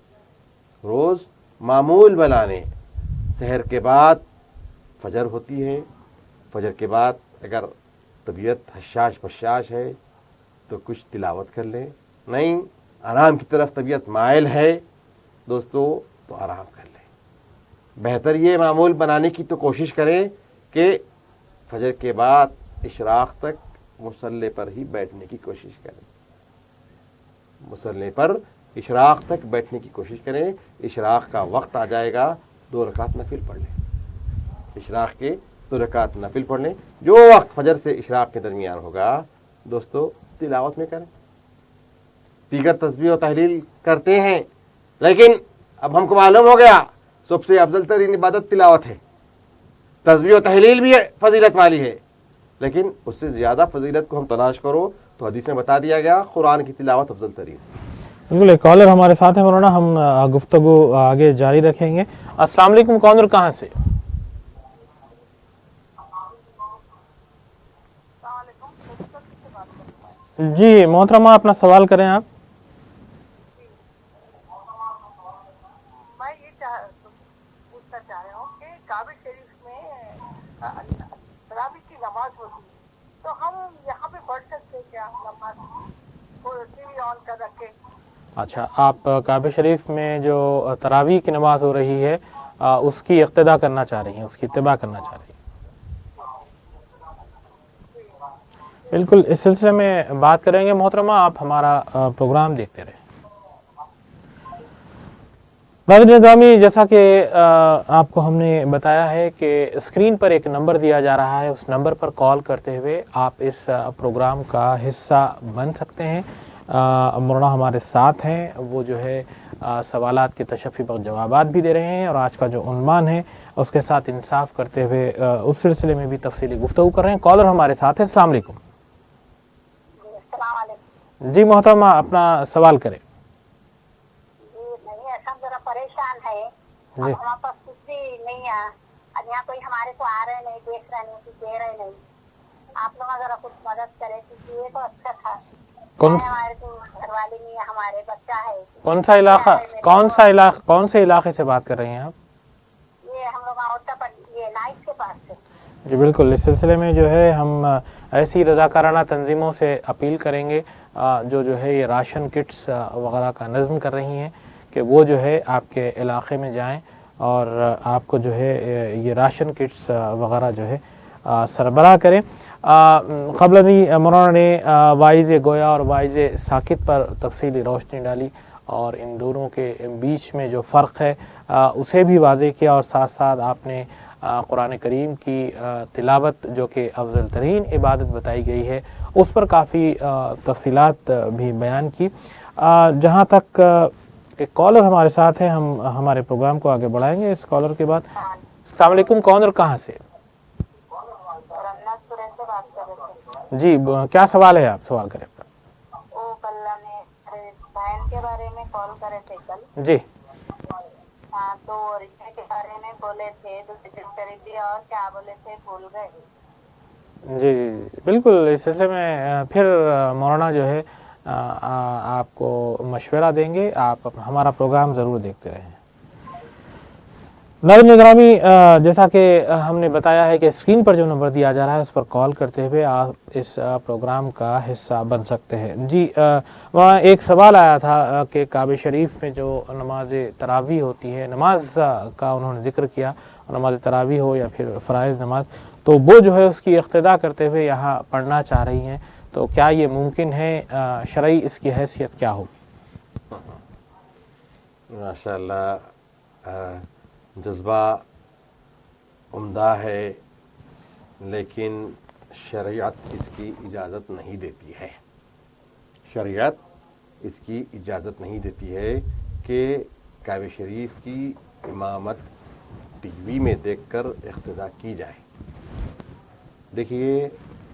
[SPEAKER 3] روز معمول بنا لیں۔ سحر کے بعد فجر ہوتی ہے، فجر کے بعد اگر طبیعت حشاش بشاش ہے تو کچھ تلاوت کر لیں، نہیں آرام کی طرف طبیعت مائل ہے دوستو تو آرام کر لیں۔ بہتر یہ معمول بنانے کی تو کوشش کریں کہ فجر کے بعد اشراق تک مصلی پر ہی بیٹھنے کی کوشش کریں، مصلی پر اشراق تک بیٹھنے کی کوشش کریں۔ اشراق کا وقت آ جائے گا، 2 رکعت نفل پڑھ لیں۔ اشراق کے 2 रकात नफिल पढ़ लें। जो वक्त फजर से इशराक के दरमियान होगा दोस्तों तिलावत में करें। दीगर तस्बीह और तहलील करते हैं, लेकिन अब हमको मालूम हो गया सबसे अफजल तरीन इबादत तिलावत है। तस्बीह और तहलील भी फजीलत वाली है, लेकिन उससे ज़्यादा फजीलत को हम तलाश करो तो हदीस में बता दिया गया कुरान की तिलावत अफजल तरीन।
[SPEAKER 2] बिल्कुल, एक कॉलर हमारे साथ है मौलाना, हम गुफ्तगू आगे जारी रखेंगे। अस्सलाम वालेकुम, कौन और कहाँ से? जी मोहतरमा, अपना सवाल करें आप।
[SPEAKER 4] मैं ये पूछना चाह रहा हूँ कि काबे शरीफ में तरावी की नमाज होती है, तो हम यहाँ पे पढ़ सकते क्या नमाज को टीवी ऑन कर रखे?
[SPEAKER 2] अच्छा, आप काबे शरीफ में जो तरावी की नमाज हो रही है उसकी इक्तदा करना चाह रही हैं, उसकी इत्तिबा करना चाह रही हैं। बिल्कुल, इस सिलसिले में बात करेंगे मोहतरमा, आप हमारा प्रोग्राम देखते रहें। नाज़रीन, जैसा कि आपको हमने बताया है कि स्क्रीन पर एक नंबर दिया जा रहा है, उस नंबर पर कॉल करते हुए आप इस प्रोग्राम का हिस्सा बन सकते हैं। मौलाना हमारे साथ हैं, वो जो है सवालात के तशफ़ी पर जवाबात भी दे रहे हैं और आज का जो उन्वान है उसके साथ इंसाफ करते हुए उस सिलसिले में भी तफसीली गुफ्तगू कर रहे हैं। कॉलर हमारे साथ है। अस्सलाम वालेकुम। जी मोहतरमा, अपना सवाल करें।
[SPEAKER 4] नहीं, ऐसा जरा परेशान है, हमारे पास कुछ भी नहीं है, अब यहाँ कोई हमारे को आ रहे नहीं, देख रहे नहीं, कुछ दे रहे नहीं। आप लोग अगर कुछ मदद करें तो ये तो अच्छा था। हमारे तो घर वाले नहीं है, हमारे बच्चा है।
[SPEAKER 2] कौन से इलाके से बात कर रही हैं आप?
[SPEAKER 4] ये हम लोग ये नाइट के पास से।
[SPEAKER 2] जी बिल्कुल, इस सिलसिले में जो है हम ऐसी रज़ाकाराना तंजीमों से अपील करेंगे जो है ये राशन किट्स वगैरह का नज़्म कर रही हैं कि वो जो है आपके इलाके में जाएं और आपको जो है ये राशन किट्स वगैरह जो है सरबराह करें। क़ब्ल मौलाना ने वाइज़ गोया और वाइज़ साकित पर तफसीली रोशनी डाली और इन दोनों के बीच में जो फ़र्क है उसे भी वाज़ेह किया और साथ साथ आपने कुरान करीम की तिलावत जो कि अफजल तरीन इबादत बताई गई है उस पर काफ़ी तफसीलात भी बयान की। जहाँ तक एक कॉलर हमारे साथ है, हम हमारे प्रोग्राम को आगे बढ़ाएंगे इस कॉलर के बाद। अस्सलाम वालेकुम, कौन और कहाँ से? जी, क्या सवाल है? आप सवाल करें।
[SPEAKER 4] वो कल हमें बहन के बारे में कॉल करे थे कल।
[SPEAKER 2] जी
[SPEAKER 4] हाँ, तो रिश्ते के बारे में बोले थे, दूसरी और क्या बोले थे भूल गए।
[SPEAKER 2] जी बिल्कुल, इस सिलसिले में फिर मौलाना जो है आपको मशवरा देंगे, आप हमारा प्रोग्राम ज़रूर देखते रहें। नाज़रीन ग्रामी, जैसा कि हमने बताया है कि स्क्रीन पर जो नंबर दिया जा रहा है उस पर कॉल करते हुए आप इस प्रोग्राम का हिस्सा बन सकते हैं। जी, वहाँ एक सवाल आया था कि काबे शरीफ में जो नमाज तरावी होती है, नमाज का उन्होंने जिक्र किया, नमाज तरावी हो या फिर फ़राइज़ नमाज, तो वो जो है उसकी इक़्तिदा करते हुए यहाँ पढ़ना चाह रही हैं, तो क्या ये मुमकिन है? शरई इसकी हैसियत क्या होगी?
[SPEAKER 3] माशाअल्लाह, जज्बा उम्दा है, लेकिन शरीयत इसकी इजाज़त नहीं देती है। शरीयत इसकी इजाज़त नहीं देती है कि काबे शरीफ की इमामत टीवी में देखकर इक़्तिदा की जाए। देखिए,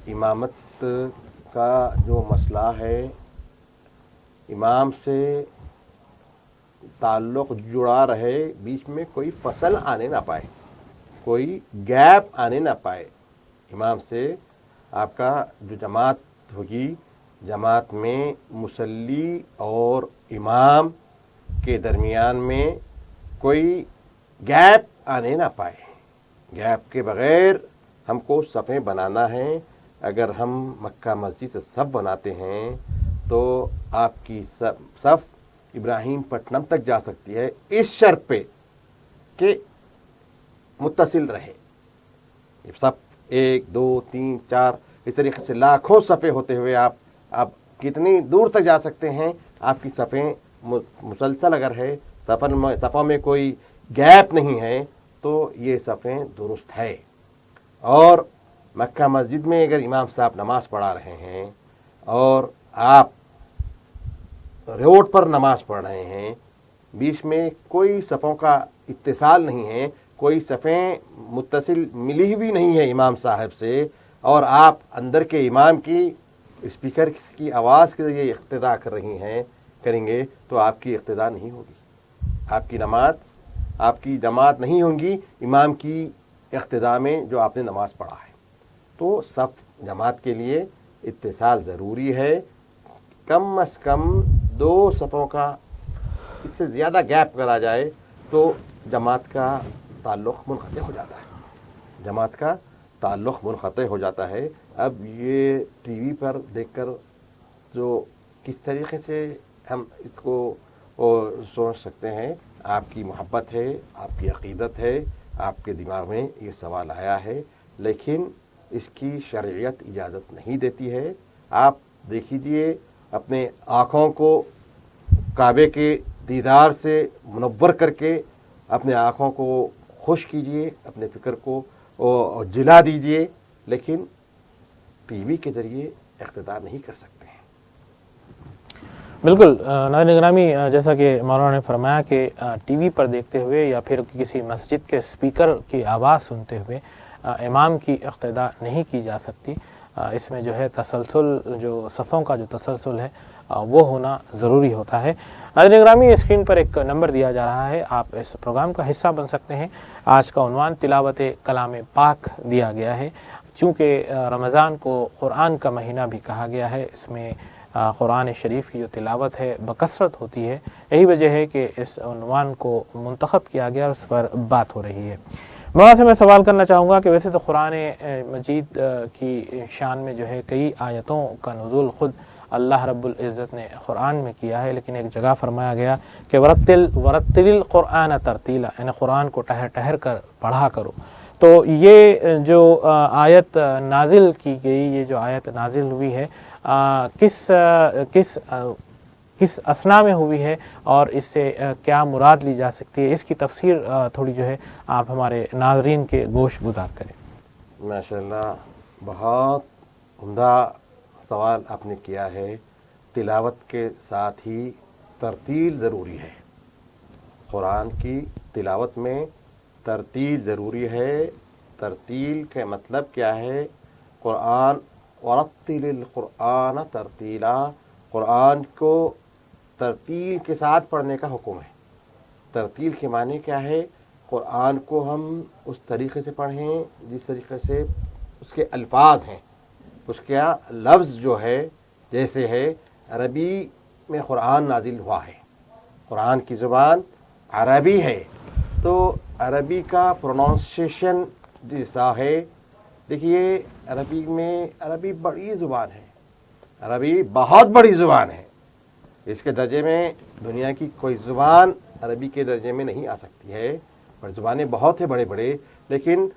[SPEAKER 3] इमामत का जो मसला है, इमाम से ताल्लुक़ जुड़ा रहे, बीच में कोई फसल आने ना पाए, कोई गैप आने ना पाए। इमाम से आपका जो जमात होगी, जमात में मुसल्ली और इमाम के दरमियान में कोई गैप आने ना पाए। गैप के बग़ैर हमको सफ़ें बनाना है। अगर हम मक्का मस्जिद से सफ़ बनाते हैं तो आपकी सफ़ इब्राहिम पट्टनम तक जा सकती है, इस शर्त पे कि मुत्तसिल रहे। सब 1 2 3 4 इस तरीके से लाखों सफ़े होते हुए आप कितनी दूर तक जा सकते हैं। आपकी सफ़ें मुसलसल अगर है, सफ़ों में कोई गैप नहीं है, तो ये सफ़ें दुरुस्त है। और मक्का मस्जिद में अगर इमाम साहब नमाज पढ़ा रहे हैं और आप रोड पर नमाज पढ़ रहे हैं, बीच में कोई सफ़ों का इत्तिसाल नहीं है, कोई सफ़ें मुत्तसिल मिली हुई नहीं है इमाम साहब से, और आप अंदर के इमाम की स्पीकर की आवाज़ के ज़रिए इक़्तिदा कर रही हैं करेंगे तो आपकी इक़्तिदा नहीं होगी, आपकी जमात नहीं होंगी इमाम की इक़्तिदा में जो आपने नमाज़ पढ़ा है। तो सफ़ जमात के लिए इत्तिसाल ज़रूरी है, कम अज़ कम 2 सफ़ों का इससे ज़्यादा गैप करा जाए तो जमात का ताल्लुक़ मुनक़ते हो जाता है, जमात का ताल्लुक़ मुनक़ते हो जाता है। अब ये टीवी पर देखकर जो किस तरीक़े से हम इसको सोच सकते हैं, आपकी मोहब्बत है, आपकी अक़ीदत है, आपके दिमाग में ये सवाल आया है, लेकिन इसकी शरीयत इजाज़त नहीं देती है। आप देखिए अपने आँखों को काबे के दीदार से मुनव्वर करके अपने आँखों को खुश कीजिए, अपने फ़िक्र को जिला दीजिए, लेकिन टीवी के ज़रिए इक़्तिदा नहीं कर सकते हैं।
[SPEAKER 2] बिल्कुल नाज़रीन गिरामी, जैसा कि मौलाना ने फरमाया कि टीवी पर देखते हुए या फिर किसी मस्जिद के स्पीकर की आवाज़ सुनते हुए इमाम की इक़्तिदा नहीं की जा सकती। इसमें जो है तसलसल, जो सफ़ों का जो तसलसल है वो होना ज़रूरी होता है। नाज़रीन गिरामी, स्क्रीन पर एक नंबर दिया जा रहा है, आप इस प्रोग्राम का हिस्सा बन सकते हैं। आज का उन्वान तिलावत कलाम पाक दिया गया है। चूँकि रमज़ान को क़ुरान का महीना भी कहा गया है, इसमें क़ुरान शरीफ की जो तिलावत है बकसरत होती है, यही वजह है कि इस उन्वान को मुंतखब किया गया और उस पर बात हो रही है। मौलाना से मैं सवाल करना चाहूँगा कि वैसे तो क़ुरान मजीद की शान में जो है कई आयतों का नुज़ूल ख़ुद अल्लाह रब्बुल इज़्ज़त ने क़ुरान में किया है, लेकिन एक जगह फरमाया गया कि वरत्तिल क़ुरान तरतीला, यानी क़ुरान को ठहर ठहर कर पढ़ा करो। तो ये जो आयत नाजिल की गई, ये जो आयत नाजिल हुई है किस असना में हुई है और इससे क्या मुराद ली जा सकती है, इसकी तफसीर थोड़ी जो है आप हमारे नाज़रीन के गोश गुजार करें।
[SPEAKER 3] माशाअल्लाह, बहुत उम्दा सवाल आपने किया है। तिलावत के साथ ही तरतील ज़रूरी है, क़ुरान की तिलावत में तरतील ज़रूरी है। तरतील का मतलब क्या है? क़ुरान वरत्तिलिल क़ुरान तरतीला, क़ुरान को तरतील के साथ पढ़ने का हुक्म है। तरतील के माने क्या है? क़ुरान को हम उस तरीक़े से पढ़ें जिस तरीक़े से उसके अल्फाज हैं, उसका लफ्ज़ जो है, जैसे है अरबी में क़ुरान नाजिल हुआ है, क़ुरान की ज़ुबान अरबी है, तो अरबी का प्रोनाउंसिएशन जैसा है। देखिए अरबी बड़ी ज़ुबान है, अरबी बहुत बड़ी ज़ुबान है, इसके दर्जे में दुनिया की कोई ज़ुबान अरबी के दर्जे में नहीं आ सकती है। पर ज़ुबानें बहुत है बड़े बड़े, लेकिन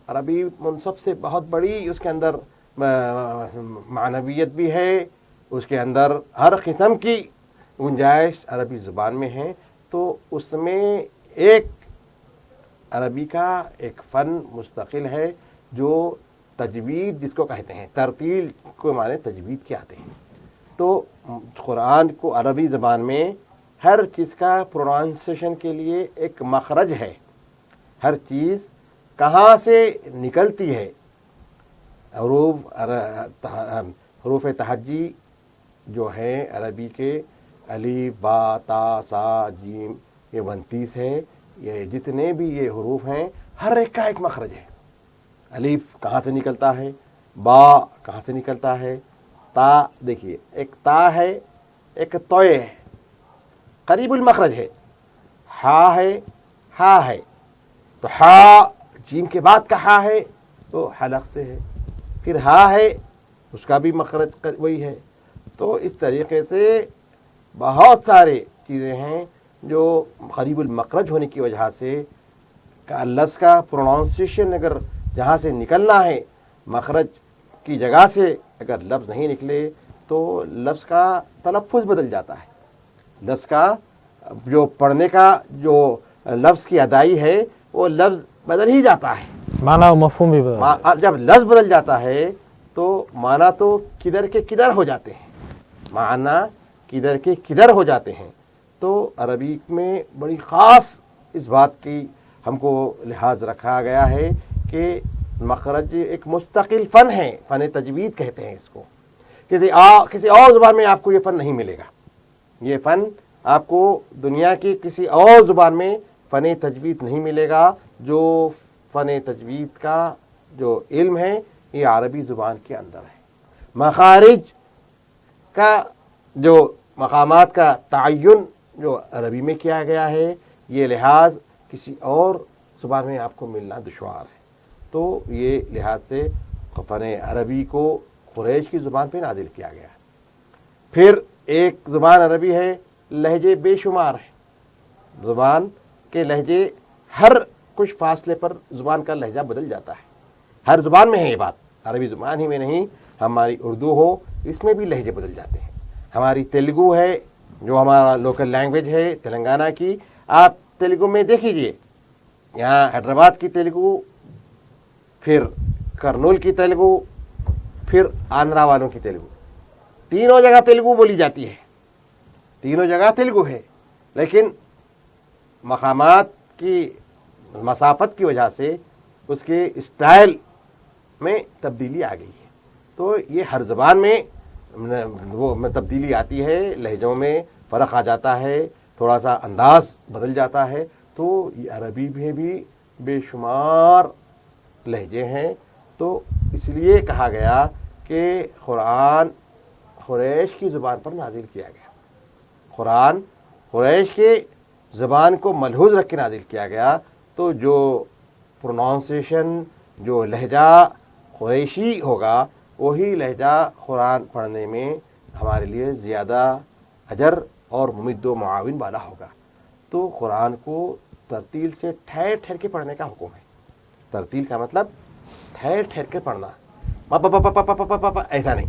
[SPEAKER 3] अरबी उन सब से बहुत बड़ी, उसके अंदर मानवियत भी है, उसके अंदर हर किस्म की गुंजाइश अरबी ज़ुबान में है। तो उसमें एक अरबी का एक फ़न मुस्तकिल है जो तजवीद जिसको कहते हैं, तरतील को माने तजवीद के आते हैं। तो क़ुरान को अरबी ज़बान में हर चीज़ का प्रोनाउंसिएशन के लिए एक मखरज है, हर चीज़ कहाँ से निकलती है। हरूफ तहज्जी जो है अरबी के, अली बा ता सा जीम, ये 29 है। ये जितने भी ये हरूफ हैं, हर एक का एक मखरज है। अलीफ कहाँ से निकलता है, बा कहाँ से निकलता है, ता देखिए एक ता है, एक तोय है, करीबुल मखरज है। हा है, तो हा जीम के बाद का हा है तो हलक से है। फिर हा है, उसका भी मखरज वही है। तो इस तरीक़े से बहुत सारे चीज़ें हैं जो करीबुल मखरज होने की वजह से लफ्ज़ का प्रोनाउंसिएशन अगर जहाँ से निकलना है मखरज की जगह से अगर लफ्ज़ नहीं निकले तो लफ्ज़ का तलफ़्फ़ुज़ बदल जाता है, लफ्ज़ का जो पढ़ने का जो लफ्ज़ की अदाई है वो लफ्ज़ बदल ही जाता है।
[SPEAKER 2] माना और मफहूम भी बदल
[SPEAKER 3] जब लफ्ज़ बदल जाता है तो माना तो किधर के किधर हो जाते हैं, माना किधर के किधर हो जाते हैं। तो अरबी में बड़ी ख़ास इस बात की हमको लिहाज रखा गया है कि मखरज एक मुस्तकिल फ़न है, फ़न तजवीद कहते हैं इसको। किसी और ज़ुबान में आपको ये फ़न नहीं मिलेगा, ये फ़न आपको दुनिया की किसी और ज़ुबान में फ़न तजवीद नहीं मिलेगा। जो फ़न तजवीद का जो इल्म है ये अरबी ज़ुबान के अंदर है। मखारिज का जो मकामात का तयन जो अरबी में किया गया है, ये लिहाज किसी और ज़ुबान में आपको मिलना दुश्वार है। तो ये लिहाज से फ़न अरबी को कुरैश की ज़ुबान पे नाजिल किया गया। फिर एक ज़ुबान अरबी है, लहजे बेशुमार है, ज़ुबान के लहजे हर कुछ फासले पर ज़ुबान का लहजा बदल जाता है। हर ज़ुबान में है ये बात, अरबी ज़ुबान ही में नहीं, हमारी उर्दू हो इसमें भी लहजे बदल जाते हैं। हमारी तेलुगु है जो हमारा लोकल लैंग्वेज है तेलंगाना की, आप तेलुगु में देख लीजिए, यहाँ हैदराबाद की तेलुगु, फिर करनूल की तेलुगु, फिर आंध्रा वालों की तेलुगु, तीनों जगह तेलुगु बोली जाती है, तीनों जगह तेलुगु है। लेकिन मकामात की मसाफत की वजह से उसके स्टाइल में तब्दीली आ गई है। तो ये हर ज़बान में वो तब्दीली आती है, लहजों में फ़र्क आ जाता है, थोड़ा सा अंदाज़ बदल जाता है। तो ये अरबी में भी बेशुमार लहजे हैं। तो इसलिए कहा गया कि कुरान कुरैश की ज़ुबान पर नाजिल किया गया, कुरान कुरैश के ज़बान को मलहूज़ रख के नाजिल किया गया। तो जो प्रोनाउंसिएशन, जो लहजा कुरैशी होगा, वही लहजा कुरान पढ़ने में हमारे लिए ज़्यादा अजर और मुमिद व मुआविन वाला होगा। तो कुरान को तरतील से ठहर ठहर के पढ़ने का हुक्म है। तरतील का मतलब ठहर ठहर के पढ़ना, ऐसा नहीं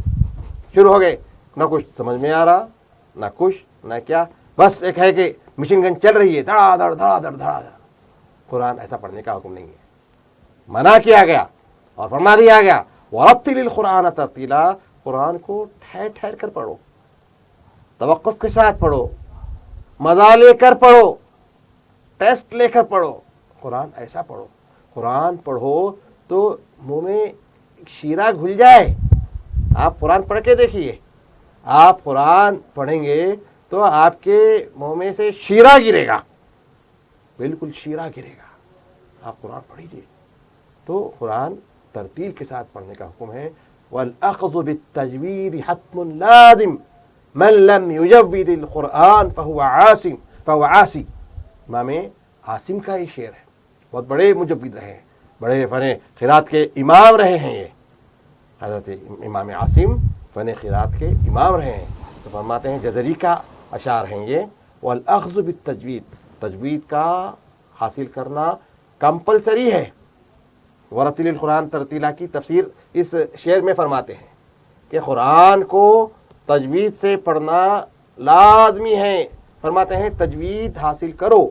[SPEAKER 3] शुरू हो गए, ना कुछ समझ में आ रहा, ना कुछ ना क्या, बस एक है कि मशीन गन चल रही है, धड़ाधड़ धड़ाधड़ धड़ाधड़। कुरान ऐसा पढ़ने का हुक्म नहीं है, मना किया गया और फरमा दिया गया वरत्तिलिल कुरान तरतीला, कुरान को ठहर ठहर कर पढ़ो, तवक्कुफ के साथ पढ़ो, मजा लेकर पढ़ो, टेस्ट लेकर पढ़ो। कुरान ऐसा पढ़ो, कुरान पढ़ो तो मुंह में शीरा घुल जाए। आप कुरान पढ़ के देखिए, आप कुरान पढ़ेंगे तो आपके मुंह में से शीरा गिरेगा, बिल्कुल शीरा गिरेगा। आप कुरान पढ़िए। तो कुरान तरतील के साथ पढ़ने का हुक्म है। वल अख़्ज़ु बित्तजवीद हत्मुन लाज़िम मन लम युजव्विदिल कुरान फहुव आसी। इमाम आसिम का ये शेर है, बहुत बड़े मुजव्विद रहे हैं, बड़े फ़न क़िरात के इमाम रहे हैं। ये हज़रत इमाम आसिम फ़न क़िरात के इमाम रहे हैं। तो फरमाते हैं, जज़री का अशार हैं ये, वल अख़्ज़ु बित्तजवीद, तजवीद का हासिल करना कंपलसरी है। वरतिल कुरान तरतीला की तफसीर इस शेर में फरमाते हैं कि कुरान को तजवीद से पढ़ना लाजमी है। फरमाते हैं तजवीद हासिल करो,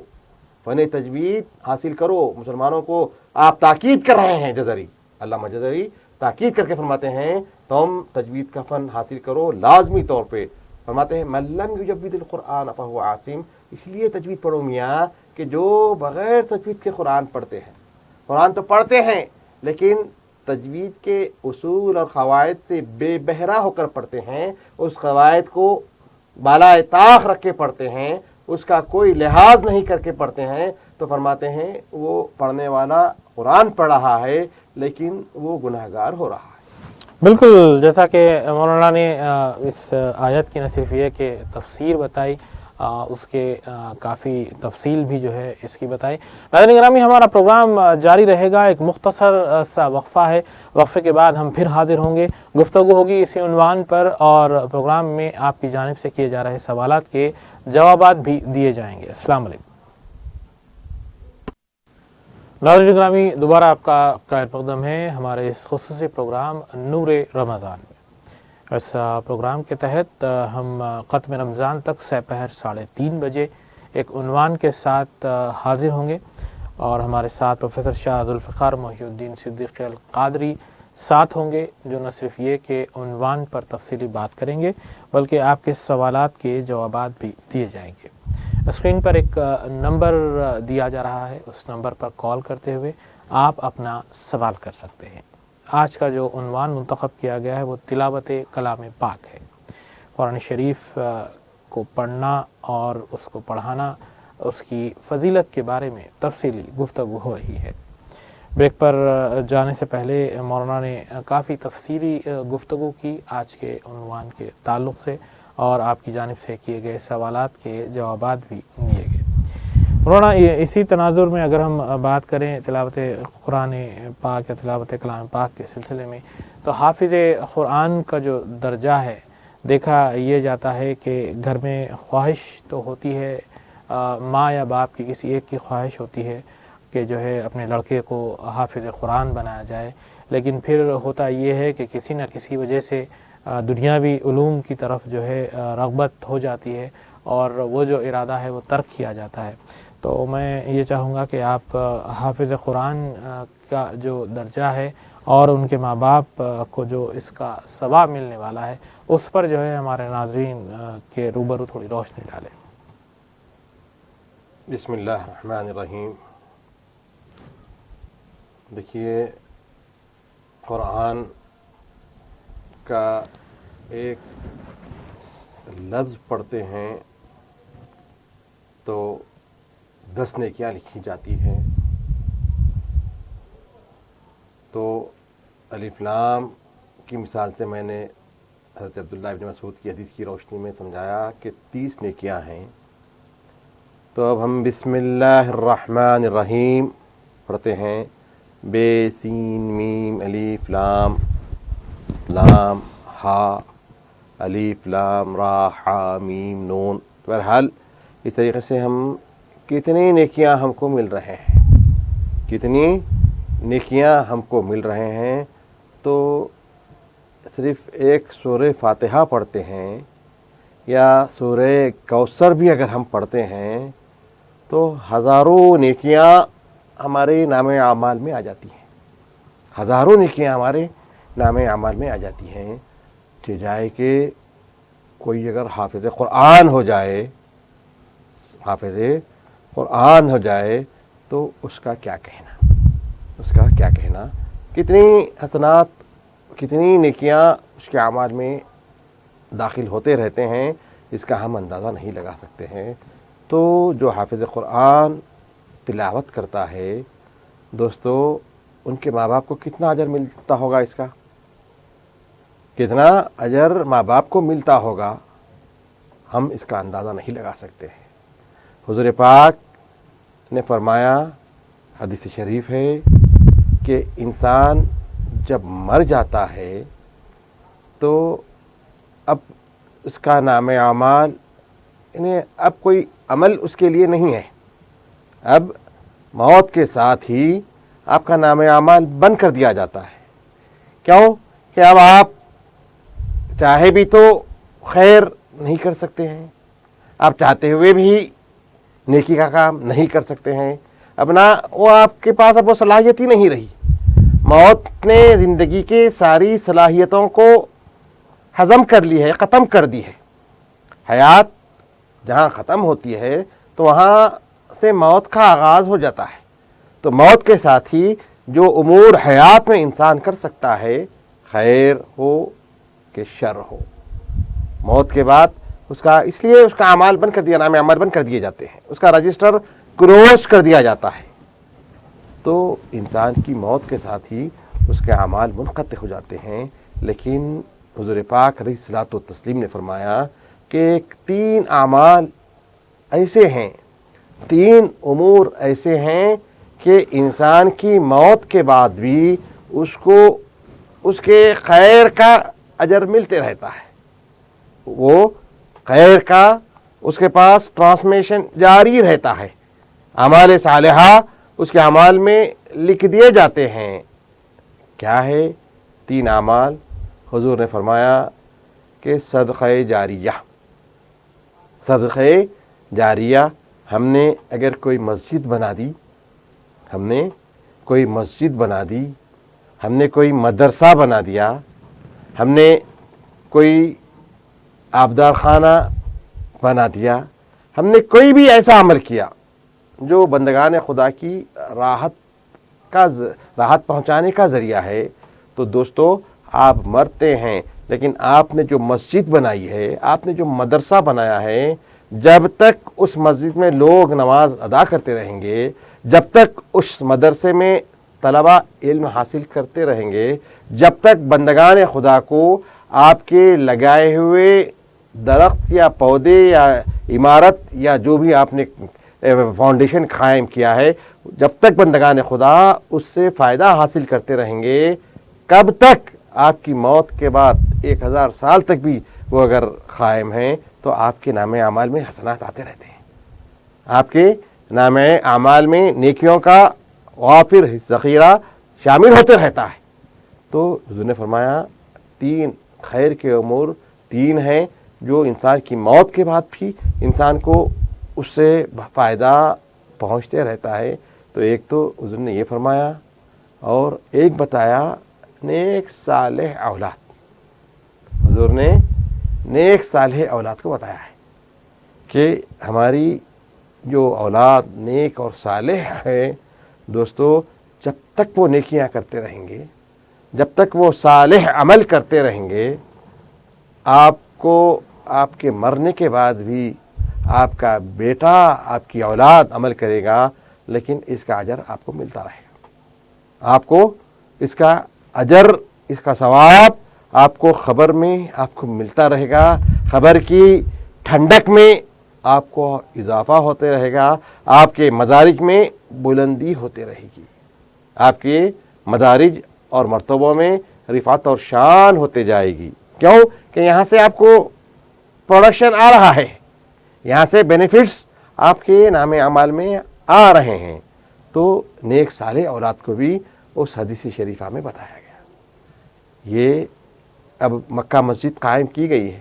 [SPEAKER 3] फ़न तजवीद हासिल करो। मुसलमानों को आप ताकीद कर रहे हैं, जज़री अल्लामा जज़री ताकीद करके फरमाते हैं तुम तजवीद का फ़न हासिल करो लाजमी तौर पे। फरमाते हैं मल्लम युजव्विदिल कुरान फहुव आसिम, इसलिए तजवीद पढ़ो मियाँ कि जो बग़ैर तजवीद के कुरान पढ़ते हैं, कुरान तो पढ़ते हैं लेकिन तजवीद के उसूल और क़वायद से बेबहरा होकर पढ़ते हैं, उस क़वायद को बालाए ताख़ रख के पढ़ते हैं, उसका कोई लिहाज नहीं करके पढ़ते हैं। तो फरमाते हैं वो पढ़ने वाला कुरान पढ़ रहा है लेकिन वो गुनहगार हो रहा है।
[SPEAKER 2] बिल्कुल, जैसा कि मौलाना ने इस आयत की न सिर्फ ये कि तफसीर बताई, उसके काफ़ी तफसील भी जो है इसकी बताई। नाज़रीन गिरामी, हमारा प्रोग्राम जारी रहेगा, एक मुख्तसर सा वक्फ़ा है, वक्फ़े के बाद हम फिर हाजिर होंगे, गुफ्तगू होगी इसी उन्वान पर और प्रोग्राम में आपकी जानिब से किए जा रहे सवालात के जवाबात भी दिए जाएंगे। अस्सलाम वालेकुम। नाज़रीन गिरामी, दोबारा आपका खैर मक़दम है हमारे इस खुसूसी प्रोग्राम नूरे रमज़ान में। इस प्रोग्राम के तहत हम ख़त्म रमज़ान तक सपहर 3:30 बजे एक उन्वान के साथ हाज़िर होंगे اور ہمارے ساتھ پروفیسر شاہ ذوالفقار محی الدین صدیقی القادری ساتھ ہوں گے، جو نہ صرف یہ کہ عنوان پر تفصیلی بات کریں گے بلکہ آپ کے سوالات کے جوابات بھی دیے جائیں گے۔ اسکرین پر ایک نمبر دیا جا رہا ہے، اس نمبر پر کال کرتے ہوئے آپ اپنا سوال کر سکتے ہیں۔ آج کا جو عنوان منتخب کیا گیا ہے وہ تلاوت کلام پاک ہے۔ قرآن شریف کو پڑھنا اور اس کو پڑھانا، اس کی فضیلت کے بارے میں تفصیلی گفتگو ہو رہی ہے۔ بریک پر جانے سے پہلے مولانا نے کافی تفصیلی گفتگو کی آج کے عنوان کے تعلق سے، اور آپ کی جانب سے کیے گئے سوالات کے جوابات بھی دیے گئے۔ مولانا، اسی تناظر میں اگر ہم بات کریں تلاوت قرآن پاک یا تلاوت کلام پاک کے سلسلے میں، تو حافظ قرآن کا جو درجہ ہے دیکھا یہ جاتا ہے کہ گھر میں خواہش تو ہوتی ہے، ماں یا باپ کی کسی ایک کی خواہش ہوتی ہے کہ جو ہے اپنے لڑکے کو حافظ قرآن بنایا جائے، لیکن پھر ہوتا یہ ہے کہ کسی نہ کسی وجہ سے دنیاوی علوم کی طرف جو ہے رغبت ہو جاتی ہے اور وہ جو ارادہ ہے وہ ترک کیا جاتا ہے۔ تو میں یہ چاہوں گا کہ آپ حافظ قرآن کا جو درجہ ہے اور ان کے ماں باپ کو جو اس کا ثواب ملنے والا ہے اس پر جو ہے ہمارے ناظرین کے روبرو تھوڑی روشنی ڈالیں۔
[SPEAKER 3] بسم اللہ الرحمن الرحیم۔ دیکھیے، قرآن کا ایک لفظ پڑھتے ہیں تو 10 نیکیاں لکھی جاتی ہیں۔ تو الف لام کی مثال سے میں نے حضرت عبداللہ ابن مسعود کی حدیث کی روشنی میں سمجھایا کہ 30 نیکیاں ہیں۔ تو اب ہم بسم اللہ الرحمن الرحیم پڑھتے ہیں، بے سین میم الف لام لام ہا الف لام را ہا میم نون۔ بہرحال اس طریقے سے ہم کتنی نیکیاں ہم کو مل رہے ہیں، کتنی نیکیاں ہم کو مل رہے ہیں۔ تو صرف ایک سورہ فاتحہ پڑھتے ہیں یا سورہ کوثر بھی اگر ہم پڑھتے ہیں تو ہزاروں نیکیاں ہمارے نام اعمال میں آ جاتی ہیں، ہزاروں نیکیاں ہمارے نام اعمال میں آ جاتی ہیں۔ جائے کہ کوئی اگر حافظ قرآن ہو جائے، حافظ قرآن ہو جائے تو اس کا کیا کہنا، اس کا کیا کہنا، کتنی حسنات، کتنی نیکیاں اس کے اعمال میں داخل ہوتے رہتے ہیں، اس کا ہم اندازہ نہیں لگا سکتے ہیں۔ تو جو حافظ قرآن تلاوت کرتا ہے دوستو، ان کے ماں باپ کو کتنا اجر ملتا ہوگا، اس کا کتنا اجر ماں باپ کو ملتا ہوگا، ہم اس کا اندازہ نہیں لگا سکتے ہیں۔ حضور پاک نے فرمایا، حدیث شریف ہے کہ انسان جب مر جاتا ہے تو اب اس کا نام اعمال، یعنی اب کوئی عمل اس کے لیے نہیں ہے، اب موت کے ساتھ ہی آپ کا نام اعمال بند کر دیا جاتا ہے۔ کیوں کہ اب آپ چاہے بھی تو خیر نہیں کر سکتے ہیں، آپ چاہتے ہوئے بھی نیکی کا کام نہیں کر سکتے ہیں، اب نہ وہ آپ کے پاس اب وہ صلاحیت ہی نہیں رہی۔ موت نے زندگی کے ساری صلاحیتوں کو ہضم کر لی ہے، ختم کر دی ہے۔ حیات جہاں ختم ہوتی ہے تو وہاں سے موت کا آغاز ہو جاتا ہے۔ تو موت کے ساتھ ہی جو امور حیات میں انسان کر سکتا ہے، خیر ہو کہ شر ہو، موت کے بعد اس کا، اس لیے اس کا اعمال بند کر دیا، نام اعمال بند کر دیے جاتے ہیں، اس کا رجسٹر کلوز کر دیا جاتا ہے۔ تو انسان کی موت کے ساتھ ہی اس کے اعمال منقطع ہو جاتے ہیں۔ لیکن حضور پاک علیہ الصلوۃ والتسلیم نے فرمایا کہ 3 اعمال ایسے ہیں، 3 امور ایسے ہیں کہ انسان کی موت کے بعد بھی اس کو اس کے خیر کا اجر ملتے رہتا ہے، وہ خیر کا اس کے پاس ٹرانسمیشن جاری رہتا ہے، اعمال صالحہ اس کے اعمال میں لکھ دیے جاتے ہیں۔ کیا ہے 3 اعمال؟ حضور نے فرمایا کہ صدقہ جاریہ، صدقہ جاریہ، ہم نے اگر کوئی مسجد بنا دی ہم نے کوئی مسجد بنا دی، ہم نے کوئی مدرسہ بنا دیا، ہم نے کوئی آبدار خانہ بنا دیا، ہم نے کوئی بھی ایسا عمل کیا جو بندگان خدا کی راحت پہنچانے کا ذریعہ ہے، تو دوستو آپ مرتے ہیں، لیکن آپ نے جو مسجد بنائی ہے، آپ نے جو مدرسہ بنایا ہے، جب تک اس مسجد میں لوگ نماز ادا کرتے رہیں گے، جب تک اس مدرسے میں طلبہ علم حاصل کرتے رہیں گے، جب تک بندگان خدا کو آپ کے لگائے ہوئے درخت یا پودے یا عمارت یا جو بھی آپ نے فاؤنڈیشن قائم کیا ہے، جب تک بندگان خدا اس سے فائدہ حاصل کرتے رہیں گے، کب تک؟ آپ کی موت کے بعد 1000 سال تک بھی وہ اگر قائم ہیں تو آپ کے نام اعمال میں حسنات آتے رہتے ہیں، آپ کے نام اعمال میں نیکیوں کا غافر ذخیرہ شامل ہوتے رہتا ہے۔ تو حضور نے فرمایا 3 خیر کے امور 3 ہیں جو انسان کی موت کے بعد بھی انسان کو اس سے فائدہ پہنچتے رہتا ہے۔ تو ایک تو حضور نے یہ فرمایا، اور ایک بتایا نیک صالح اولاد۔ حضور نے نیک صالح اولاد کو بتایا ہے کہ ہماری جو اولاد نیک اور صالح ہے دوستو، جب تک وہ نیکیاں کرتے رہیں گے، جب تک وہ صالح عمل کرتے رہیں گے، آپ کو آپ کے مرنے کے بعد بھی آپ کا بیٹا، آپ کی اولاد عمل کرے گا، لیکن اس کا اجر آپ کو ملتا رہے گا۔ آپ کو اس کا اجر، اس کا ثواب آپ کو خبر میں آپ کو ملتا رہے گا، خبر کی ٹھنڈک میں آپ کو اضافہ ہوتے رہے گا، آپ کے مدارج میں بلندی ہوتے رہے گی، آپ کے مدارج اور مرتبوں میں رفعت اور شان ہوتے جائے گی۔ کیوں کہ یہاں سے آپ کو پروڈکشن آ رہا ہے، یہاں سے بینیفٹس آپ کے نام اعمال میں آ رہے ہیں۔ تو نیک صالح اولاد کو بھی اس حدیث شریفہ میں بتایا گیا۔ یہ اب مکہ مسجد قائم کی گئی ہے،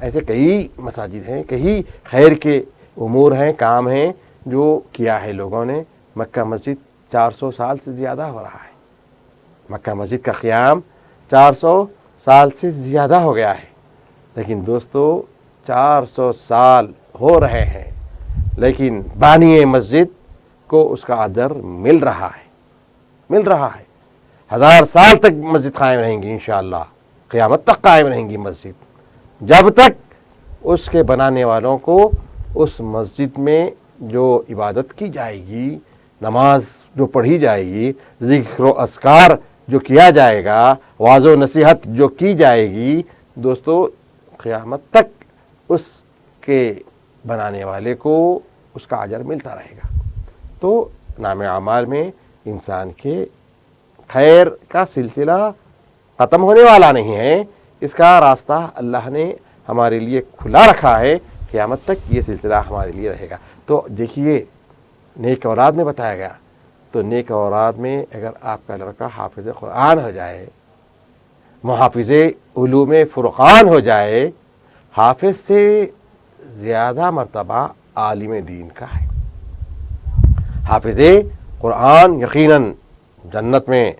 [SPEAKER 3] ایسے کئی مساجد ہیں، کئی خیر کے امور ہیں، کام ہیں جو کیا ہے لوگوں نے۔ مکہ مسجد 400 سال سے زیادہ ہو رہا ہے، مکہ مسجد کا قیام 400 سال سے زیادہ ہو گیا ہے، لیکن دوستو 400 سال ہو رہے ہیں، لیکن بانی مسجد کو اس کا اجر مل رہا ہے، مل رہا ہے۔ 1000 سال تک مسجد قائم رہیں گی انشاءاللہ، قیامت تک قائم رہیں گی مسجد، جب تک اس کے بنانے والوں کو اس مسجد میں جو عبادت کی جائے گی، نماز جو پڑھی جائے گی، ذکر و اذکار جو کیا جائے گا، واعظ و نصیحت جو کی جائے گی، دوستو قیامت تک اس کے بنانے والے کو اس کا اجر ملتا رہے گا۔ تو نام اعمال میں انسان کے خیر کا سلسلہ ختم ہونے والا نہیں ہے، اس کا راستہ اللہ نے ہمارے لیے کھلا رکھا ہے، قیامت تک یہ سلسلہ ہمارے لیے رہے گا۔ تو دیکھیے نیک اولاد میں بتایا گیا، تو نیک اولاد میں اگر آپ کا لڑکا حافظ قرآن ہو جائے، محافظ علوم فرقان ہو جائے، حافظ سے زیادہ مرتبہ عالم دین کا ہے۔ حافظ قرآن یقیناً جنت میں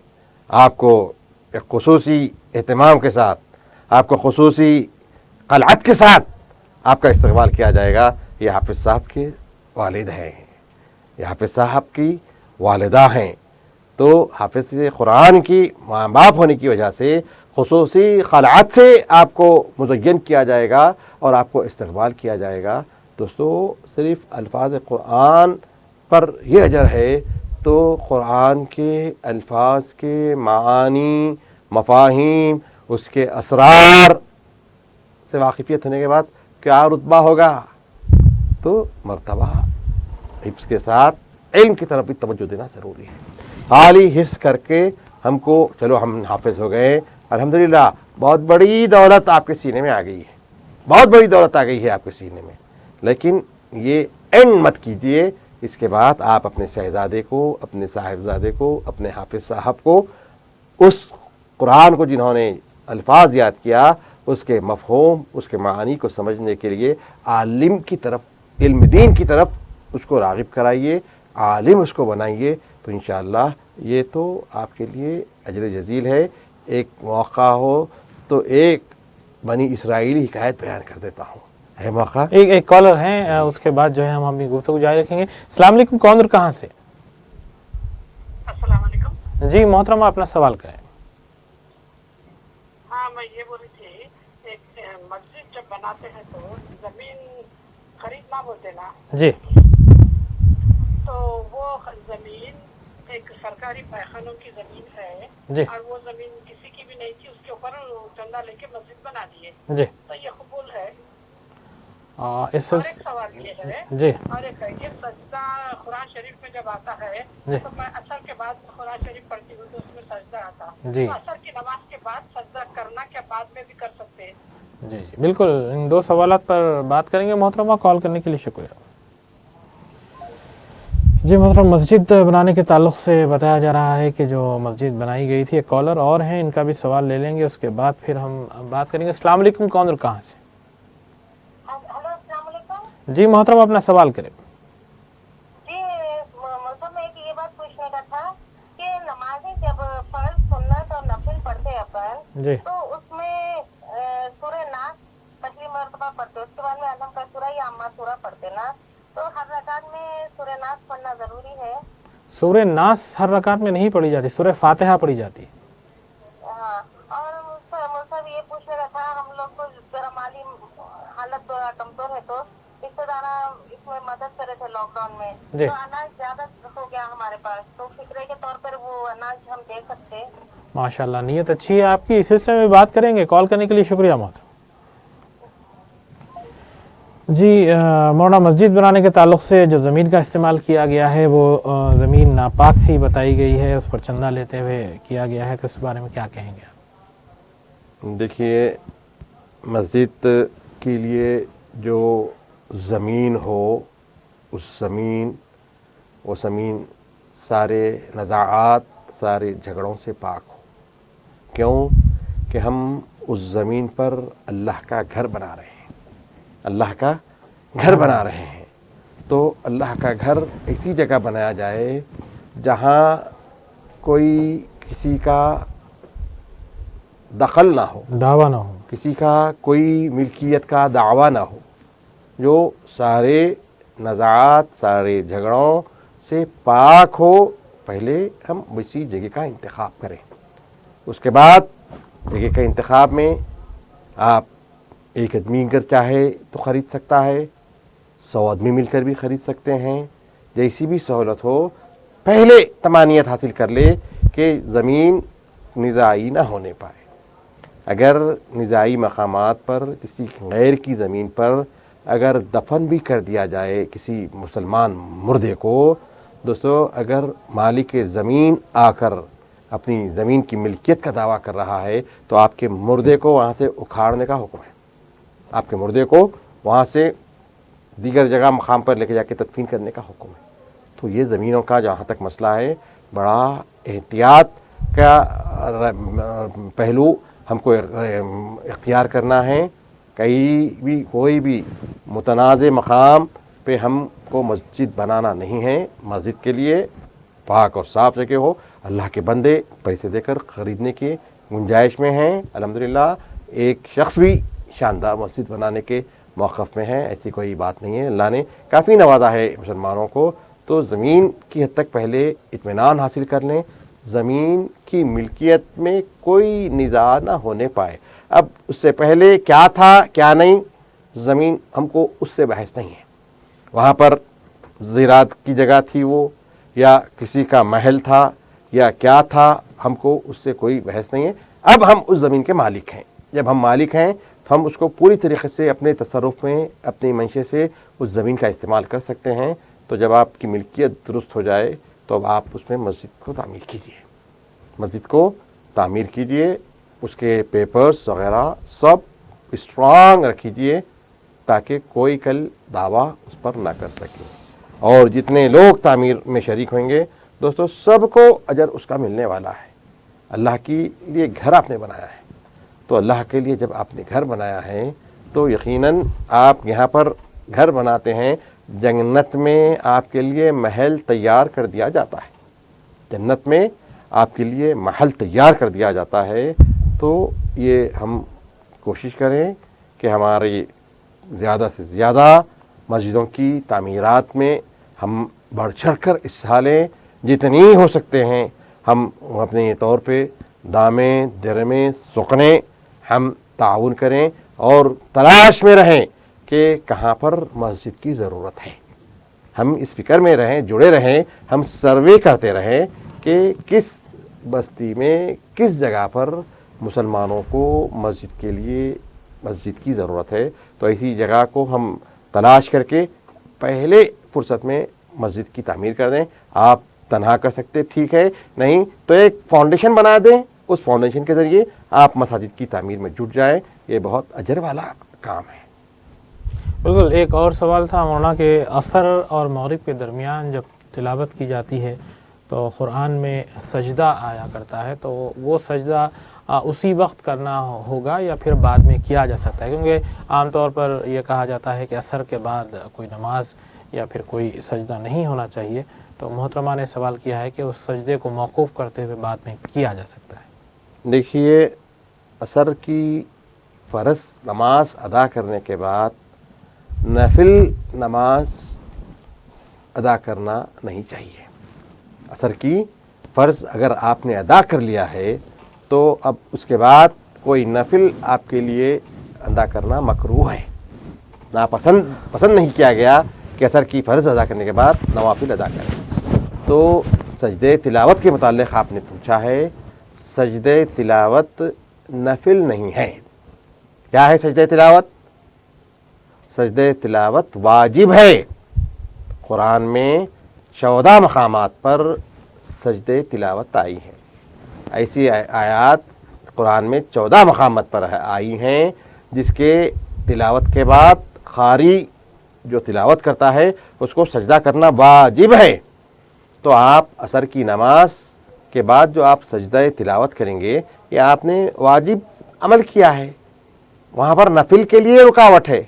[SPEAKER 3] آپ کو ایک خصوصی اہتمام کے ساتھ، آپ کو خصوصی قلعت کے ساتھ آپ کا استقبال کیا جائے گا۔ یہ حافظ صاحب کے والد ہیں، یہ حافظ صاحب کی والدہ ہیں، تو حافظ قرآن کی ماں باپ ہونے کی وجہ سے خصوصی قلعت سے آپ کو مزین کیا جائے گا اور آپ کو استقبال کیا جائے گا۔ دوستو صرف الفاظ قرآن پر یہ اجر ہے، تو قرآن کے الفاظ کے معانی، مفاہیم، اس کے اسرار سے واقفیت ہونے کے بعد کیا رتبہ ہوگا؟ تو مرتبہ حفظ کے ساتھ علم کی طرف بھی توجہ دینا ضروری ہے۔ خالی حفظ کر کے ہم کو چلو ہم حافظ ہو گئے، الحمدللہ بہت بڑی دولت آپ کے سینے میں آ گئی ہے، بہت بڑی دولت آ گئی ہے آپ کے سینے میں، لیکن یہ اینڈ مت کیجیے۔ اس کے بعد آپ اپنے شہزادے کو، اپنے صاحبزادے کو، اپنے حافظ صاحب کو، اس قرآن کو جنہوں نے الفاظ یاد کیا، اس کے مفہوم، اس کے معانی کو سمجھنے کے لیے عالم کی طرف، علم دین کی طرف اس کو راغب کرائیے، عالم اس کو بنائیے تو انشاءاللہ یہ تو آپ کے لیے اجر جزیل ہے. ایک موقع ہو تو ایک بنی اسرائیلی حکایت بیان کر دیتا ہوں. ہے موقع؟
[SPEAKER 2] ایک کالر ہیں، اس کے بعد جو ہے ہم اپنی گفتگو جاری رکھیں گے. السلام علیکم، کون اور کہاں سے؟
[SPEAKER 5] السلام علیکم.
[SPEAKER 2] جی محترمہ، اپنا سوال کریں.
[SPEAKER 5] ہاں میں یہ بول رہی تھی، ایک مسجد جب بناتے ہیں تو زمین خریدنا بولتے نا،
[SPEAKER 2] جی
[SPEAKER 5] تو وہ زمین ایک سرکاری پیخانوں کی زمین ہے
[SPEAKER 2] جی
[SPEAKER 5] اور وہ زمین کسی کی بھی نہیں تھی، اس کے اوپر چندہ لے کے مسجد بنا دیے،
[SPEAKER 2] جی
[SPEAKER 5] تو یہ قبول ہے؟
[SPEAKER 2] اس
[SPEAKER 5] اور ایک سوال یہ ہے،
[SPEAKER 2] جی
[SPEAKER 5] اور ایک ہے کہ سجدہ قرآن شریف میں جب آتا ہے
[SPEAKER 2] جی
[SPEAKER 5] تو میں اثر کے بعد قرآن شریف پڑھتی ہوں تو اس میں سجدہ آتا،
[SPEAKER 2] جی
[SPEAKER 5] تو اثر کی نماز کے بعد سجدہ کرنا کیا بعد میں بھی کر سکتے ہیں؟
[SPEAKER 2] جی جی بالکل، ان دو سوالات پر بات کریں گے. محترمہ کال کرنے کے لیے شکریہ. جی محترم، مسجد بنانے کے تعلق سے بتایا جا رہا ہے کہ جو مسجد بنائی گئی تھی، ایک کالر اور ہیں، ان کا بھی سوال لے لیں گے، اس کے بعد پھر ہم بات کریں گے. السلام علیکم، کون اور کہاں سے؟
[SPEAKER 4] ہلو السلام علیکم.
[SPEAKER 2] جی محترم، اپنا سوال کریں.
[SPEAKER 4] جی موضوع میں یہ بات پوچھنے کا تھا کہ نمازیں جب فرض سنت اور نفل پڑھتے ہیں اپن
[SPEAKER 2] جی
[SPEAKER 4] تو اس میں سورہ ناس پہلی مرتبہ پڑھتے، اس کے بعد میں علم کا سورہ یا اما سورہ پڑھتے نا، تو ہر رکعت میں سورہ ناس پڑھنا ضروری ہے؟
[SPEAKER 2] سورہ ناس ہر رکعت میں نہیں پڑھی جاتی، سورہ فاتحہ پڑھی جاتی ہے.
[SPEAKER 4] ہاں، اور مجھ یہ پوچھنے کا تھا، ہم لوگ کو ذرا مالی حالت کمزور ہے تو رشتے دار اس میں مدد کرے تھے لاک ڈاؤن میں،
[SPEAKER 2] جی
[SPEAKER 4] تو اناج زیادہ ہو گیا ہمارے پاس، تو فکرے کے طور پر وہ اناج ہم دے سکتے؟
[SPEAKER 2] ماشاء اللہ، نیت اچھی ہے آپ کی. اس سلسلے میں بات کریں گے. کال کرنے کے لیے شکریہ محترم. جی مولانا، مسجد بنانے کے تعلق سے جو زمین کا استعمال کیا گیا ہے وہ زمین ناپاک سی بتائی گئی ہے، اس پر چندہ لیتے ہوئے کیا گیا ہے، تو اس بارے میں کیا کہیں گے آپ؟
[SPEAKER 3] دیکھیے، مسجد کے لیے جو زمین ہو، وہ زمین سارے نزاعات، سارے جھگڑوں سے پاک ہو. کیوں کہ ہم اس زمین پر اللہ کا گھر بنا رہے ہیں، اللہ کا گھر بنا رہے ہیں. تو اللہ کا گھر ایسی جگہ بنایا جائے جہاں کوئی کسی کا دخل نہ ہو،
[SPEAKER 2] دعویٰ نہ ہو،
[SPEAKER 3] کسی کا کوئی ملکیت کا دعویٰ نہ ہو، جو سارے نزاعات، سارے جھگڑوں سے پاک ہو. پہلے ہم اسی جگہ کا انتخاب کریں. اس کے بعد جگہ کے انتخاب میں آپ ایک آدمی اگر چاہے تو خرید سکتا ہے، 100 آدمی مل کر بھی خرید سکتے ہیں. جیسی بھی سہولت ہو، پہلے تمانیت حاصل کر لے کہ زمین نزاعی نہ ہونے پائے. اگر نزاعی مقامات پر کسی غیر کی زمین پر اگر دفن بھی کر دیا جائے کسی مسلمان مردے کو، دوستو، اگر مالک زمین آ کر اپنی زمین کی ملکیت کا دعویٰ کر رہا ہے تو آپ کے مردے کو وہاں سے اکھاڑنے کا حکم ہے. آپ کے مردے کو وہاں سے دیگر جگہ مقام پر لے کے جا کے تدفین کرنے کا حکم ہے. تو یہ زمینوں کا جہاں تک مسئلہ ہے، بڑا احتیاط کا پہلو ہم کو اختیار کرنا ہے. کوئی بھی متنازع مقام پہ ہم کو مسجد بنانا نہیں ہے. مسجد کے لیے پاک اور صاف جگہ ہو. اللہ کے بندے پیسے دے کر خریدنے کی گنجائش میں ہیں. الحمدللہ ایک شخص بھی شاندار مسجد بنانے کے موقف میں ہے، ایسی کوئی بات نہیں ہے. اللہ نے کافی نوازا ہے مسلمانوں کو. تو زمین کی حد تک پہلے اطمینان حاصل کر لیں، زمین کی ملکیت میں کوئی نزاع نہ ہونے پائے. اب اس سے پہلے کیا تھا کیا نہیں، زمین ہم کو اس سے بحث نہیں ہے. وہاں پر زراعت کی جگہ تھی وہ، یا کسی کا محل تھا، یا کیا تھا، ہم کو اس سے کوئی بحث نہیں ہے. اب ہم اس زمین کے مالک ہیں. جب ہم مالک ہیں تو ہم اس کو پوری طریقے سے اپنے تصرف میں، اپنی منشے سے اس زمین کا استعمال کر سکتے ہیں. تو جب آپ کی ملکیت درست ہو جائے تو اب آپ اس میں مسجد کو تعمیر کیجئے، مسجد کو تعمیر کیجئے، اس کے پیپرز وغیرہ سب اسٹرانگ رکھیجئے تاکہ کوئی کل دعویٰ اس پر نہ کر سکے. اور جتنے لوگ تعمیر میں شریک ہوئیں گے دوستو، سب کو اجر اس کا ملنے والا ہے. اللہ کے لیے گھر آپ نے بنایا ہے، تو اللہ کے لیے جب آپ نے گھر بنایا ہے تو یقیناً آپ یہاں پر گھر بناتے ہیں जन्नत में आपके लिए महल तैयार कर दिया जाता है, जन्नत में आपके लिए महल तैयार कर दिया जाता है। तो ये हम कोशिश करें कि हमारी ज़्यादा से ज़्यादा मस्जिदों की तामीरात में हम बढ़ चढ़ कर हिस्सा लें, जितनी हो सकते हैं हम अपने तौर पे दामें दरमें सुखने हम ताउन करें और तलाश में रहें कि कहाँ पर मस्जिद की ज़रूरत है। हम इस फिक्र में रहें, जुड़े रहें, हम सर्वे करते रहें कि किस बस्ती में किस जगह पर मुसलमानों को मस्जिद के लिए मस्जिद की ज़रूरत है। तो ऐसी जगह को हम तलाश करके पहले फुर्सत में मस्जिद की तामीर कर दें। आप तन्हा कर सकते ठीक है, नहीं तो एक फाउंडेशन बना दें, उस फाउंडेशन के ज़रिए आप मस्जिद की तामीर में जुट जाएं। ये बहुत अजर वाला काम है।
[SPEAKER 2] बिल्कुल। एक और सवाल था मौलाना के असर और मगरिब के दरमियान जब तिलावत की जाती है तो कुरान में सजदा आया करता है, तो वो सजदा उसी वक्त करना होगा या फिर बाद में किया जा सकता है? क्योंकि आमतौर पर यह कहा जाता है कि असर के बाद कोई नमाज या फिर कोई सजदा नहीं होना चाहिए। तो मोहतरमा ने सवाल किया है कि उस सजदे को मौकूफ़ करते हुए बाद में किया जा सकता है।
[SPEAKER 3] देखिए, असर की फ़र्ज़ नमाज अदा करने के बाद नफिल नमाज अदा करना नहीं चाहिए। असर की फ़र्ज़ अगर आपने अदा कर लिया है तो अब उसके बाद कोई नफिल आपके लिए अदा करना मकरूह है, पसंद नहीं किया गया कि असर की फ़र्ज़ अदा करने के बाद नवाफिल अदा करें। तो सजदे तिलावत के मुताल्लिक़ आपने पूछा है, सजदे तिलावत नफिल नहीं है। क्या है सजदे तिलावत? सजदे तिलावत वाजिब है। कुरान में 14 मकामात पर सजदे तिलावत आई है। ऐसी आयात कुरान में 14 मकामात पर आई हैं जिसके तिलावत के बाद कारी जो तिलावत करता है उसको सजदा करना वाजिब है। तो आप असर की नमाज के बाद जो आप सजदा तिलावत करेंगे ये आपने वाजिब अमल किया है, वहाँ पर नफिल के लिए रुकावट है।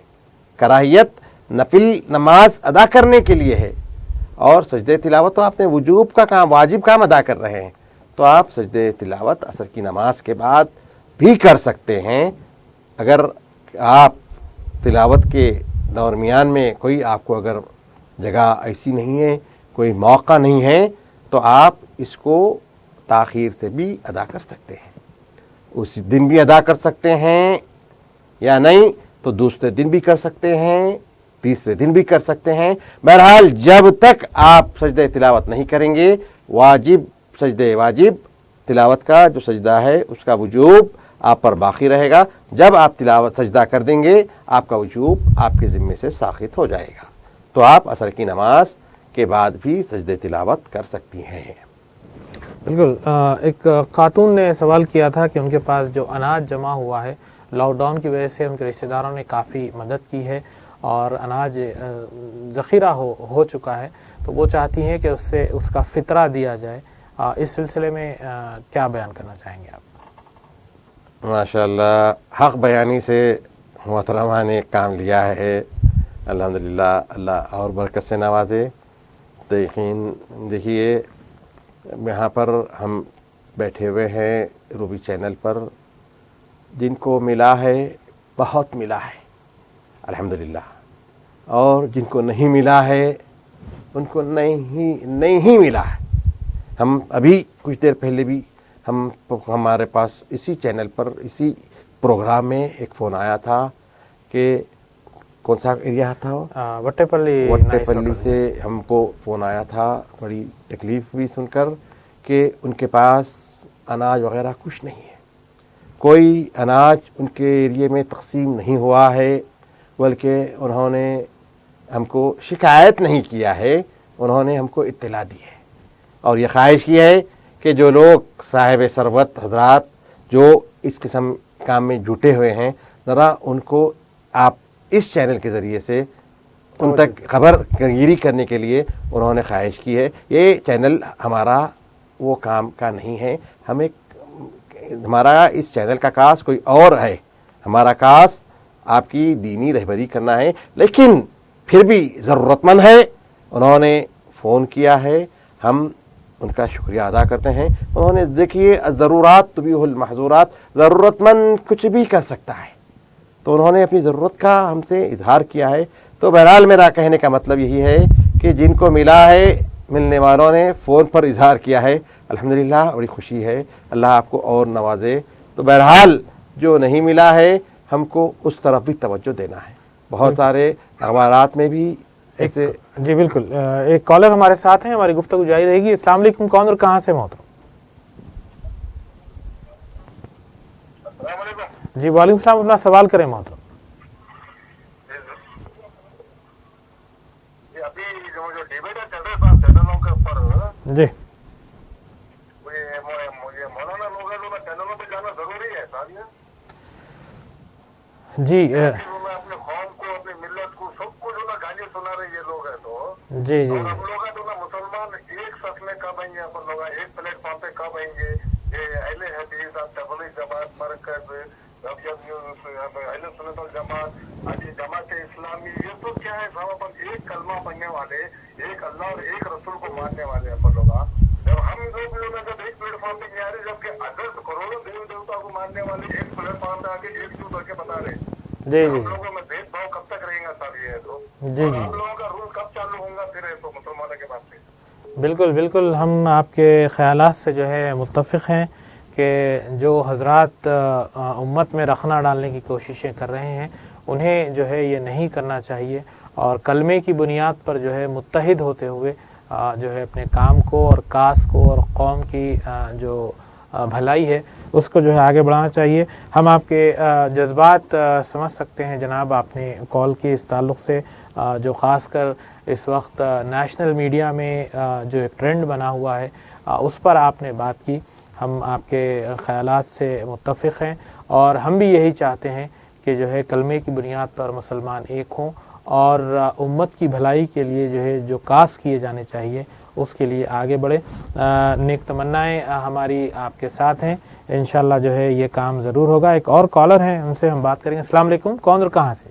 [SPEAKER 3] कराहियत नफिल नमाज अदा करने के लिए है और सजदे तिलावत तो आपने वजूब का काम, वाजिब काम अदा कर रहे हैं। तो आप सजदे तिलावत असर की नमाज के बाद भी कर सकते हैं। अगर आप तिलावत के दरमियान में कोई आपको अगर जगह ऐसी नहीं है, कोई मौका नहीं है, तो आप इसको ताख़ीर से भी अदा कर सकते हैं। उसी दिन भी अदा कर सकते हैं या नहीं तो दूसरे दिन भी कर सकते हैं, तीसरे दिन भी कर सकते हैं। बहरहाल जब तक आप सजदे तिलावत नहीं करेंगे, वाजिब तिलावत का जो सजदा है उसका वजूब आप पर बाकी रहेगा। जब आप तिलावत सजदा कर देंगे आपका वजूब आपके ज़िम्मे से साक़ित हो जाएगा। तो आप असर की नमाज के बाद भी सजदे तिलावत कर सकती हैं।
[SPEAKER 2] बिल्कुल। एक खातून ने सवाल किया था कि उनके पास जो अनाज जमा हुआ है, लॉकडाउन की वजह से उनके रिश्तेदारों ने काफ़ी मदद की है और अनाज ज़ख़ीरा हो चुका है, तो वो चाहती हैं कि उससे उसका फ़ितरा दिया जाए। इस सिलसिले में क्या बयान करना चाहेंगे आप?
[SPEAKER 3] माशाअल्लाह, हक़ बयानी से मोहतरमा ने काम लिया है। अल्हम्दुलिल्लाह, अल्लाह और बरकत से नवाजे। तो यकीन देखिए, यहाँ पर हम बैठे हुए हैं रूबी चैनल पर, जिनको मिला है बहुत मिला है अल्हम्दुलिल्लाह, और जिनको नहीं मिला है उनको नहीं मिला है। हम अभी कुछ देर पहले भी हमारे पास इसी चैनल पर इसी प्रोग्राम में एक फ़ोन आया था कि कौन सा एरिया था वो, वट्टेपल्ली से हमको फ़ोन आया था। बड़ी तकलीफ़ भी सुनकर कि उनके पास अनाज वग़ैरह कुछ नहीं है, कोई अनाज उनके एरिए में तकसीम नहीं हुआ है, बल्कि उन्होंने हमको शिकायत नहीं किया है, उन्होंने हमको इत्तला दी है और ये ख्वाहिश की है कि जो लोग साहिब सरवत हजरात जो इस किस्म काम में जुटे हुए हैं, ज़रा उनको आप इस चैनल के ज़रिए से उन तक खबर गिरी करने के लिए उन्होंने ख्वाहिश की है। ये चैनल हमारा वो काम का नहीं है, हमारा इस चैनल का कास कोई और है। हमारा कास आपकी दीनी रहबरी करना है, लेकिन फिर भी ज़रूरतमंद है, उन्होंने फ़ोन किया है, हम उनका शुक्रिया अदा करते हैं। उन्होंने देखिए ज़रूरात तुबीहुल महज़ूरात, ज़रूरतमंद कुछ भी कर सकता है, तो उन्होंने अपनी ज़रूरत का हमसे इजहार किया है। तो बहरहाल मेरा कहने का मतलब यही है कि जिनको मिला है, मिलने वालों ने फ़ोन पर इजहार किया है, अल्हम्दुलिल्लाह बड़ी खुशी है, अल्लाह आपको और नवाजे। तो बहरहाल जो नहीं मिला है, हमको उस तरफ भी तवज्जो देना है। बहुत सारे अखबारात में भी ऐसे।
[SPEAKER 2] जी बिल्कुल, एक कॉलर हमारे साथ हैं, हमारी गुफ्तगू जारी रहेगी। अस्सलाम वालेकुम, कौन और कहाँ से मोहतरम? जी वालेकुम सलाम, अपना सवाल करें मोहतरम।
[SPEAKER 6] अभी जो डिबेट चल रहा था चैनलों के ऊपर,
[SPEAKER 2] जी
[SPEAKER 6] मुझे मौलाना लोग हैं, तो चैनलों पे जाना जरूरी है सारिया?
[SPEAKER 2] जी
[SPEAKER 6] अपने कौम को, अपनी मिल्लत को, सबको जो ना गाली सुना रहे ये लोग हैं। तो
[SPEAKER 2] जी जी
[SPEAKER 6] और हम लोग तो ना मुसलमान एक साथ में कब आएंगे, अपन लोग एक प्लेटफॉर्म पे कब आएंगे? ये अहले हदीस, तबलीग जमात, मरकज, अहले सुन्नत वल जमात, आज ये जमात इस्लामी, ये तो क्या है सब अपन एक कलमा पढ़ने वाले, एक अल्लाह और एक रसूल को मानने वाले अपन लोग। जब हम लोग जब एक प्लेटफॉर्म पे नहीं आ रहे, जबकि अगर करोड़ों देवी देवता को मानने वाले एक प्लेटफॉर्म पे आके एकजुट होकर बता रहे,
[SPEAKER 2] जी
[SPEAKER 6] हम
[SPEAKER 2] जी
[SPEAKER 6] लोगों में भेदभाव कब तक रहेगा साहब? ये तो
[SPEAKER 2] जी
[SPEAKER 6] और
[SPEAKER 2] जी
[SPEAKER 6] हम लोगों का रूल कब चालू होगा फिर तो मुसलमानों के बाद से?
[SPEAKER 2] बिल्कुल बिल्कुल, हम आपके ख्यालात से जो है मुत्तफ़िक़ हैं कि जो हज़रात उम्मत में रखना डालने की कोशिशें कर रहे हैं, उन्हें जो है ये नहीं करना चाहिए, और कलमे की बुनियाद पर जो है मुत्तहिद होते हुए जो है अपने काम को और कास को और कौम की जो भलाई है उसको जो है आगे बढ़ाना चाहिए। हम आपके जज्बात समझ सकते हैं जनाब, आपने कॉल की इस ताल्लुक़ से जो ख़ास कर इस वक्त नेशनल मीडिया में जो एक ट्रेंड बना हुआ है उस पर आपने बात की। हम आपके ख़यालात से मुत्तफ़िक़ हैं और हम भी यही चाहते हैं कि जो है कलमे की बुनियाद पर मुसलमान एक हों और उम्मत की भलाई के लिए जो है जो कास किए जाने चाहिए उसके लिए आगे बढ़े। नेक तमन्नाएँ हमारी आपके साथ हैं, इंशाल्लाह जो है ये काम ज़रूर होगा। एक और कॉलर हैं, उनसे हम बात करेंगे। अस्सलाम वालेकुम, कौन और कहाँ से?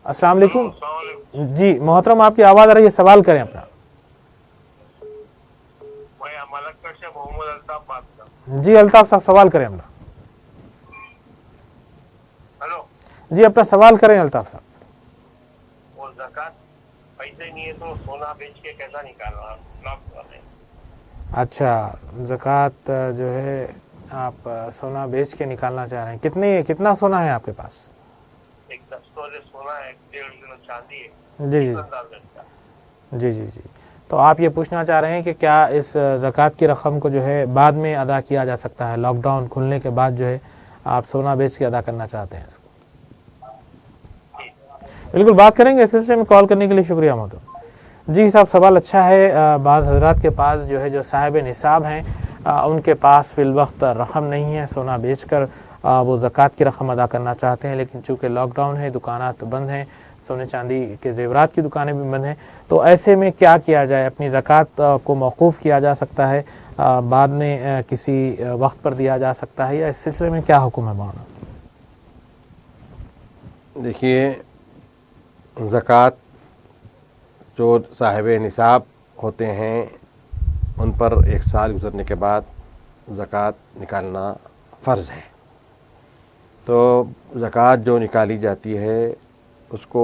[SPEAKER 2] अस्सलाम वालेकुम। जी मोहतरम, आपकी आवाज़ आ रही है, सवाल करें अपना।
[SPEAKER 6] मोहम्मद अल्ताफ बात कर।
[SPEAKER 2] जी अल्ताफ साहब, सवाल करें अपना।
[SPEAKER 6] हेलो
[SPEAKER 2] जी अपना सवाल करें अल्ताफ साहब।
[SPEAKER 6] वो ज़कात पैसे नहीं है तो सोना बेच के कैसा निकालना?
[SPEAKER 2] अच्छा, ज़कात जो है आप सोना बेच के निकालना चाह रहे हैं। कितना सोना है आपके पास?
[SPEAKER 6] एक 10 तोले सोना है, 1.5 किलो चांदी है।
[SPEAKER 2] जी जी जी जी। तो आप ये पूछना चाह रहे हैं कि क्या इस ज़कात की रकम को जो है बाद में अदा किया जा सकता है? लॉकडाउन खुलने के बाद जो है आप सोना बेच के अदा करना चाहते हैं इसको? बिल्कुल बात करेंगे। इस सिलसिले में कॉल करने के लिए शुक्रिया मोहतरम। जी साहब, सवाल अच्छा है। बाज़ हज़रात के पास जो है जो साहिब निसाब हैं उनके पास फिल वक्त रकम नहीं है, सोना बेचकर वो ज़कात की रकम अदा करना चाहते हैं, लेकिन चूँकि लॉकडाउन है, दुकानात बंद हैं, सोने चांदी के ज़ेवरात की दुकानें भी बंद हैं, तो ऐसे में क्या किया जाए? अपनी ज़कात को मौकूफ़ किया जा सकता है, बाद में किसी वक्त पर दिया जा सकता है, या इस सिलसिले में क्या हुक्म है मौलाना?
[SPEAKER 3] देखिए, ज़कात जो साहिब निसाब होते हैं उन पर 1 साल गुजरने के बाद ज़कात निकालना फ़र्ज़ है। तो ज़कात जो निकाली जाती है उसको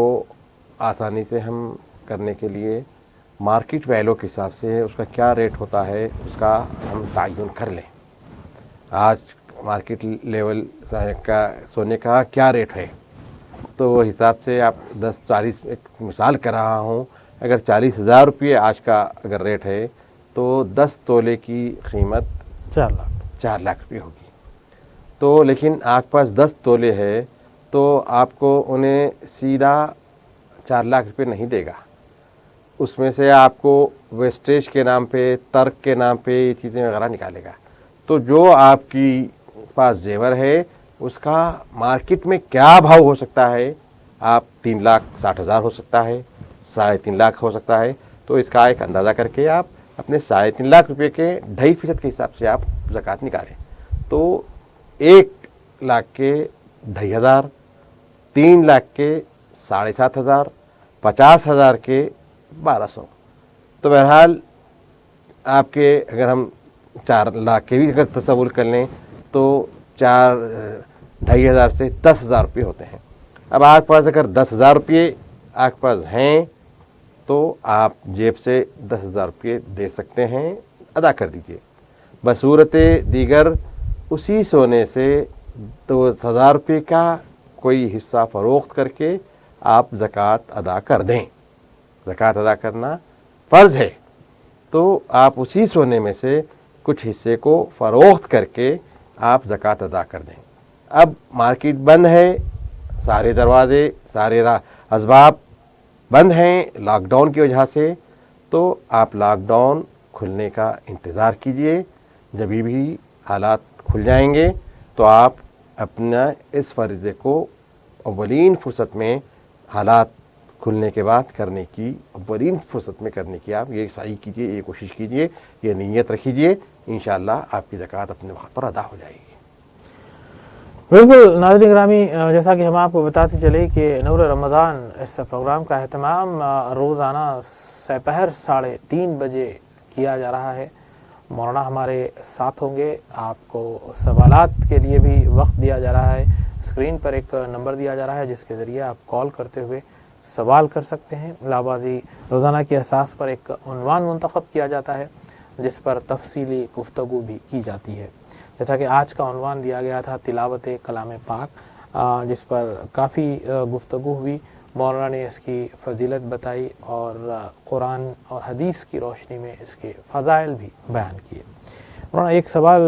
[SPEAKER 3] आसानी से हम करने के लिए मार्केट वैल्यू के हिसाब से उसका क्या रेट होता है उसका हम तयन कर लें। आज मार्केट लेवल का सोने का क्या रेट है, तो वो हिसाब से आप 10-40, एक मिसाल कर रहा हूँ, अगर 40,000 रुपये आज का अगर रेट है तो 10 तोले की कीमत 4 लाख रुपये होगी। तो लेकिन आपके पास 10 तोले है तो आपको उन्हें सीधा 4 लाख रुपये नहीं देगा, उसमें से आपको वेस्टेज के नाम पे, तर्क के नाम पे ये चीज़ें वगैरह निकालेगा। तो जो आपकी पास जेवर है उसका मार्केट में क्या भाव हो सकता है, आप 3,60,000 हो सकता है, 3.5 लाख हो सकता है। तो इसका एक अंदाज़ा करके आप अपने 3.5 लाख रुपये के 2.5% के हिसाब से आप ज़कात निकालें। तो 1 लाख के 2,500 3 लाख के 7,500, 50,000 के 1200। तो बहरहाल आपके अगर हम 4 लाख के भी अगर तसव्वुर कर लें तो 4,500 से 10,000 रुपये होते हैं। अब आपके पास अगर 10,000 रुपये आपके पास हैं तो आप जेब से 10,000 रुपये दे सकते हैं, अदा कर दीजिए। बसूरत दीगर उसी सोने से 2,000 रुपये का कोई हिस्सा फ़रोख्त करके आप ज़कात अदा कर दें। ज़कात अदा करना फ़र्ज़ है, तो आप उसी सोने में से कुछ हिस्से को फ़रोख्त करके आप ज़कात अदा कर दें। अब मार्केट बंद है, सारे दरवाज़े सारे असबाब बंद हैं लॉकडाउन की वजह से, तो आप लॉकडाउन खुलने का इंतज़ार कीजिए। जब भी हालात खुल जाएंगे तो आप अपना इस फ़र्ज़े को अव्वलीन फ़ुर्सत में, हालात खुलने के बाद करने की, अव्वलीन फ़ुर्सत में करने की आप ये सही कीजिए, ये कोशिश कीजिए, ये नीयत रखिए। इंशाअल्लाह आपकी ज़कात अपने वक्त पर अदा हो जाएगी।
[SPEAKER 2] बिल्कुल नाज़रीन ग्रामी, जैसा कि हम आपको बताते चले कि नूर रमज़ान इस प्रोग्राम का अहतमाम रोज़ाना दोपहर 3:30 बजे किया जा रहा है। मौलाना हमारे साथ होंगे। आपको सवालात के लिए भी वक्त दिया जा रहा है। स्क्रीन पर एक नंबर दिया जा रहा है जिसके ज़रिए आप कॉल करते हुए सवाल कर सकते हैं। लाबाजी रोज़ाना की असास पर एक उन्वान मुंतखब किया जाता है जिस पर तफसीली गुफ्तगू भी की जाती है। जैसा कि आज का उन्वान दिया गया था तिलावत कलाम पाक, जिस पर काफ़ी गुफ्तगू हुई। मौलाना ने इसकी फ़जीलत बताई और कुरान और हदीस की रोशनी में इसके फ़ज़ाइल भी बयान किए। मौलाना एक सवाल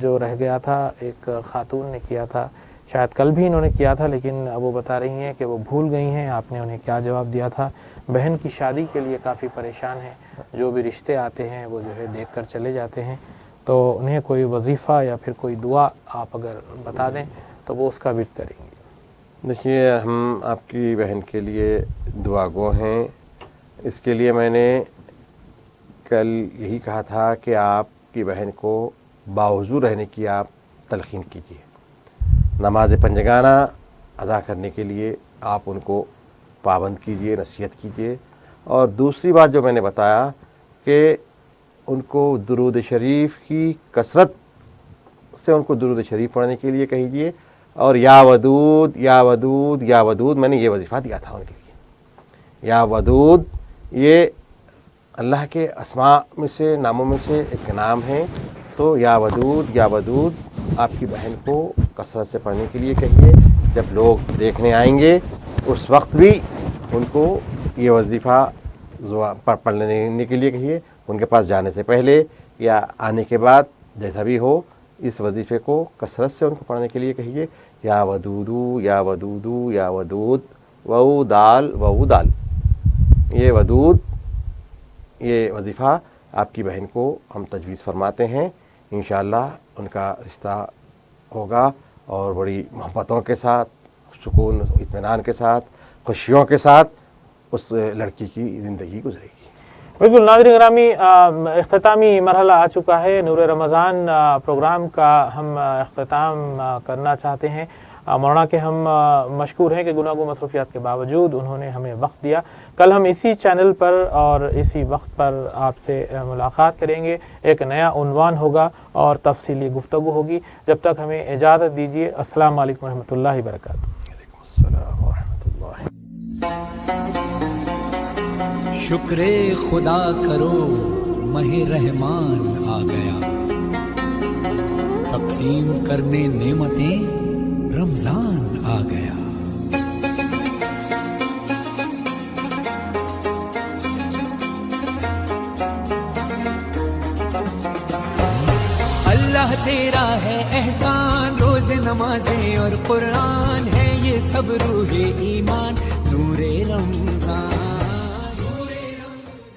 [SPEAKER 2] जो रह गया था, एक ख़ातून ने किया था, शायद कल भी इन्होंने किया था, लेकिन अब वो बता रही हैं कि वो भूल गई हैं आपने उन्हें क्या जवाब दिया था। बहन की शादी के लिए काफ़ी परेशान है, जो भी रिश्ते आते हैं वो जो है देख कर चले जाते हैं, तो उन्हें कोई वजीफ़ा या फिर कोई दुआ आप अगर बता दें तो वो उसका विर्द करेंगे।
[SPEAKER 3] देखिए, हम आपकी बहन के लिए दुआ गो हैं। इसके लिए मैंने कल यही कहा था कि आपकी बहन को बावजूद रहने की आप तलक़ीन कीजिए। नमाज पंजगाना अदा करने के लिए आप उनको पाबंद कीजिए, नसीहत कीजिए। और दूसरी बात जो मैंने बताया कि उनको दुरूद शरीफ की कसरत से उनको दुरूद शरीफ पढ़ने के लिए कहिए। और या वदूद या वदूद या वदूद, मैंने ये वजीफ़ा दिया था उनके लिए। या वदूद ये अल्लाह के अस्मा में से, नामों में से एक नाम है। तो या वदूद आपकी बहन को कसरत से पढ़ने के लिए कहिए। जब लोग देखने आएंगे उस वक्त भी उनको ये वजीफ़ा पढ़ने के लिए कहिए। उनके पास जाने से पहले या आने के बाद, जैसा भी हो, इस वजीफ़े को कसरत से उनको पढ़ने के लिए कहिए। या वदूदू या वदूदू या वदूद, वऊ दाल। ये वदूद, ये वजीफ़ा आपकी बहन को हम तजवीज़ फरमाते हैं। इंशाअल्लाह उनका रिश्ता होगा और बड़ी मोहब्बतों के साथ, सुकून इत्मीनान के साथ, खुशियों के साथ उस लड़की की ज़िंदगी गुजरेगी।
[SPEAKER 2] बिल्कुल नाज़रीन ग्रामी, इख्तितामी मरहला आ चुका है। नूर रमज़ान प्रोग्राम का हम इख्तिताम करना चाहते हैं। मौलाना के हम मशकूर हैं कि गुनागो मसरूफियात के बावजूद उन्होंने हमें वक्त दिया। कल हम इसी चैनल पर और इसी वक्त पर आपसे मुलाकात करेंगे। एक नया उन्वान होगा और तफसीली गुफ्तगू होगी। जब तक हमें इजाज़त दीजिए। अस्सलाम वालेकुम रहमतुल्लाहि व बरकातुहू।
[SPEAKER 1] शुक्रे खुदा करो महे रहमान आ गया, तक़सीम करने नेमतें रमजान आ गया। अल्लाह तेरा है एहसान, रोज़ नमाजें और कुरान है ये सब रूहे ईमान। नूरे रमजान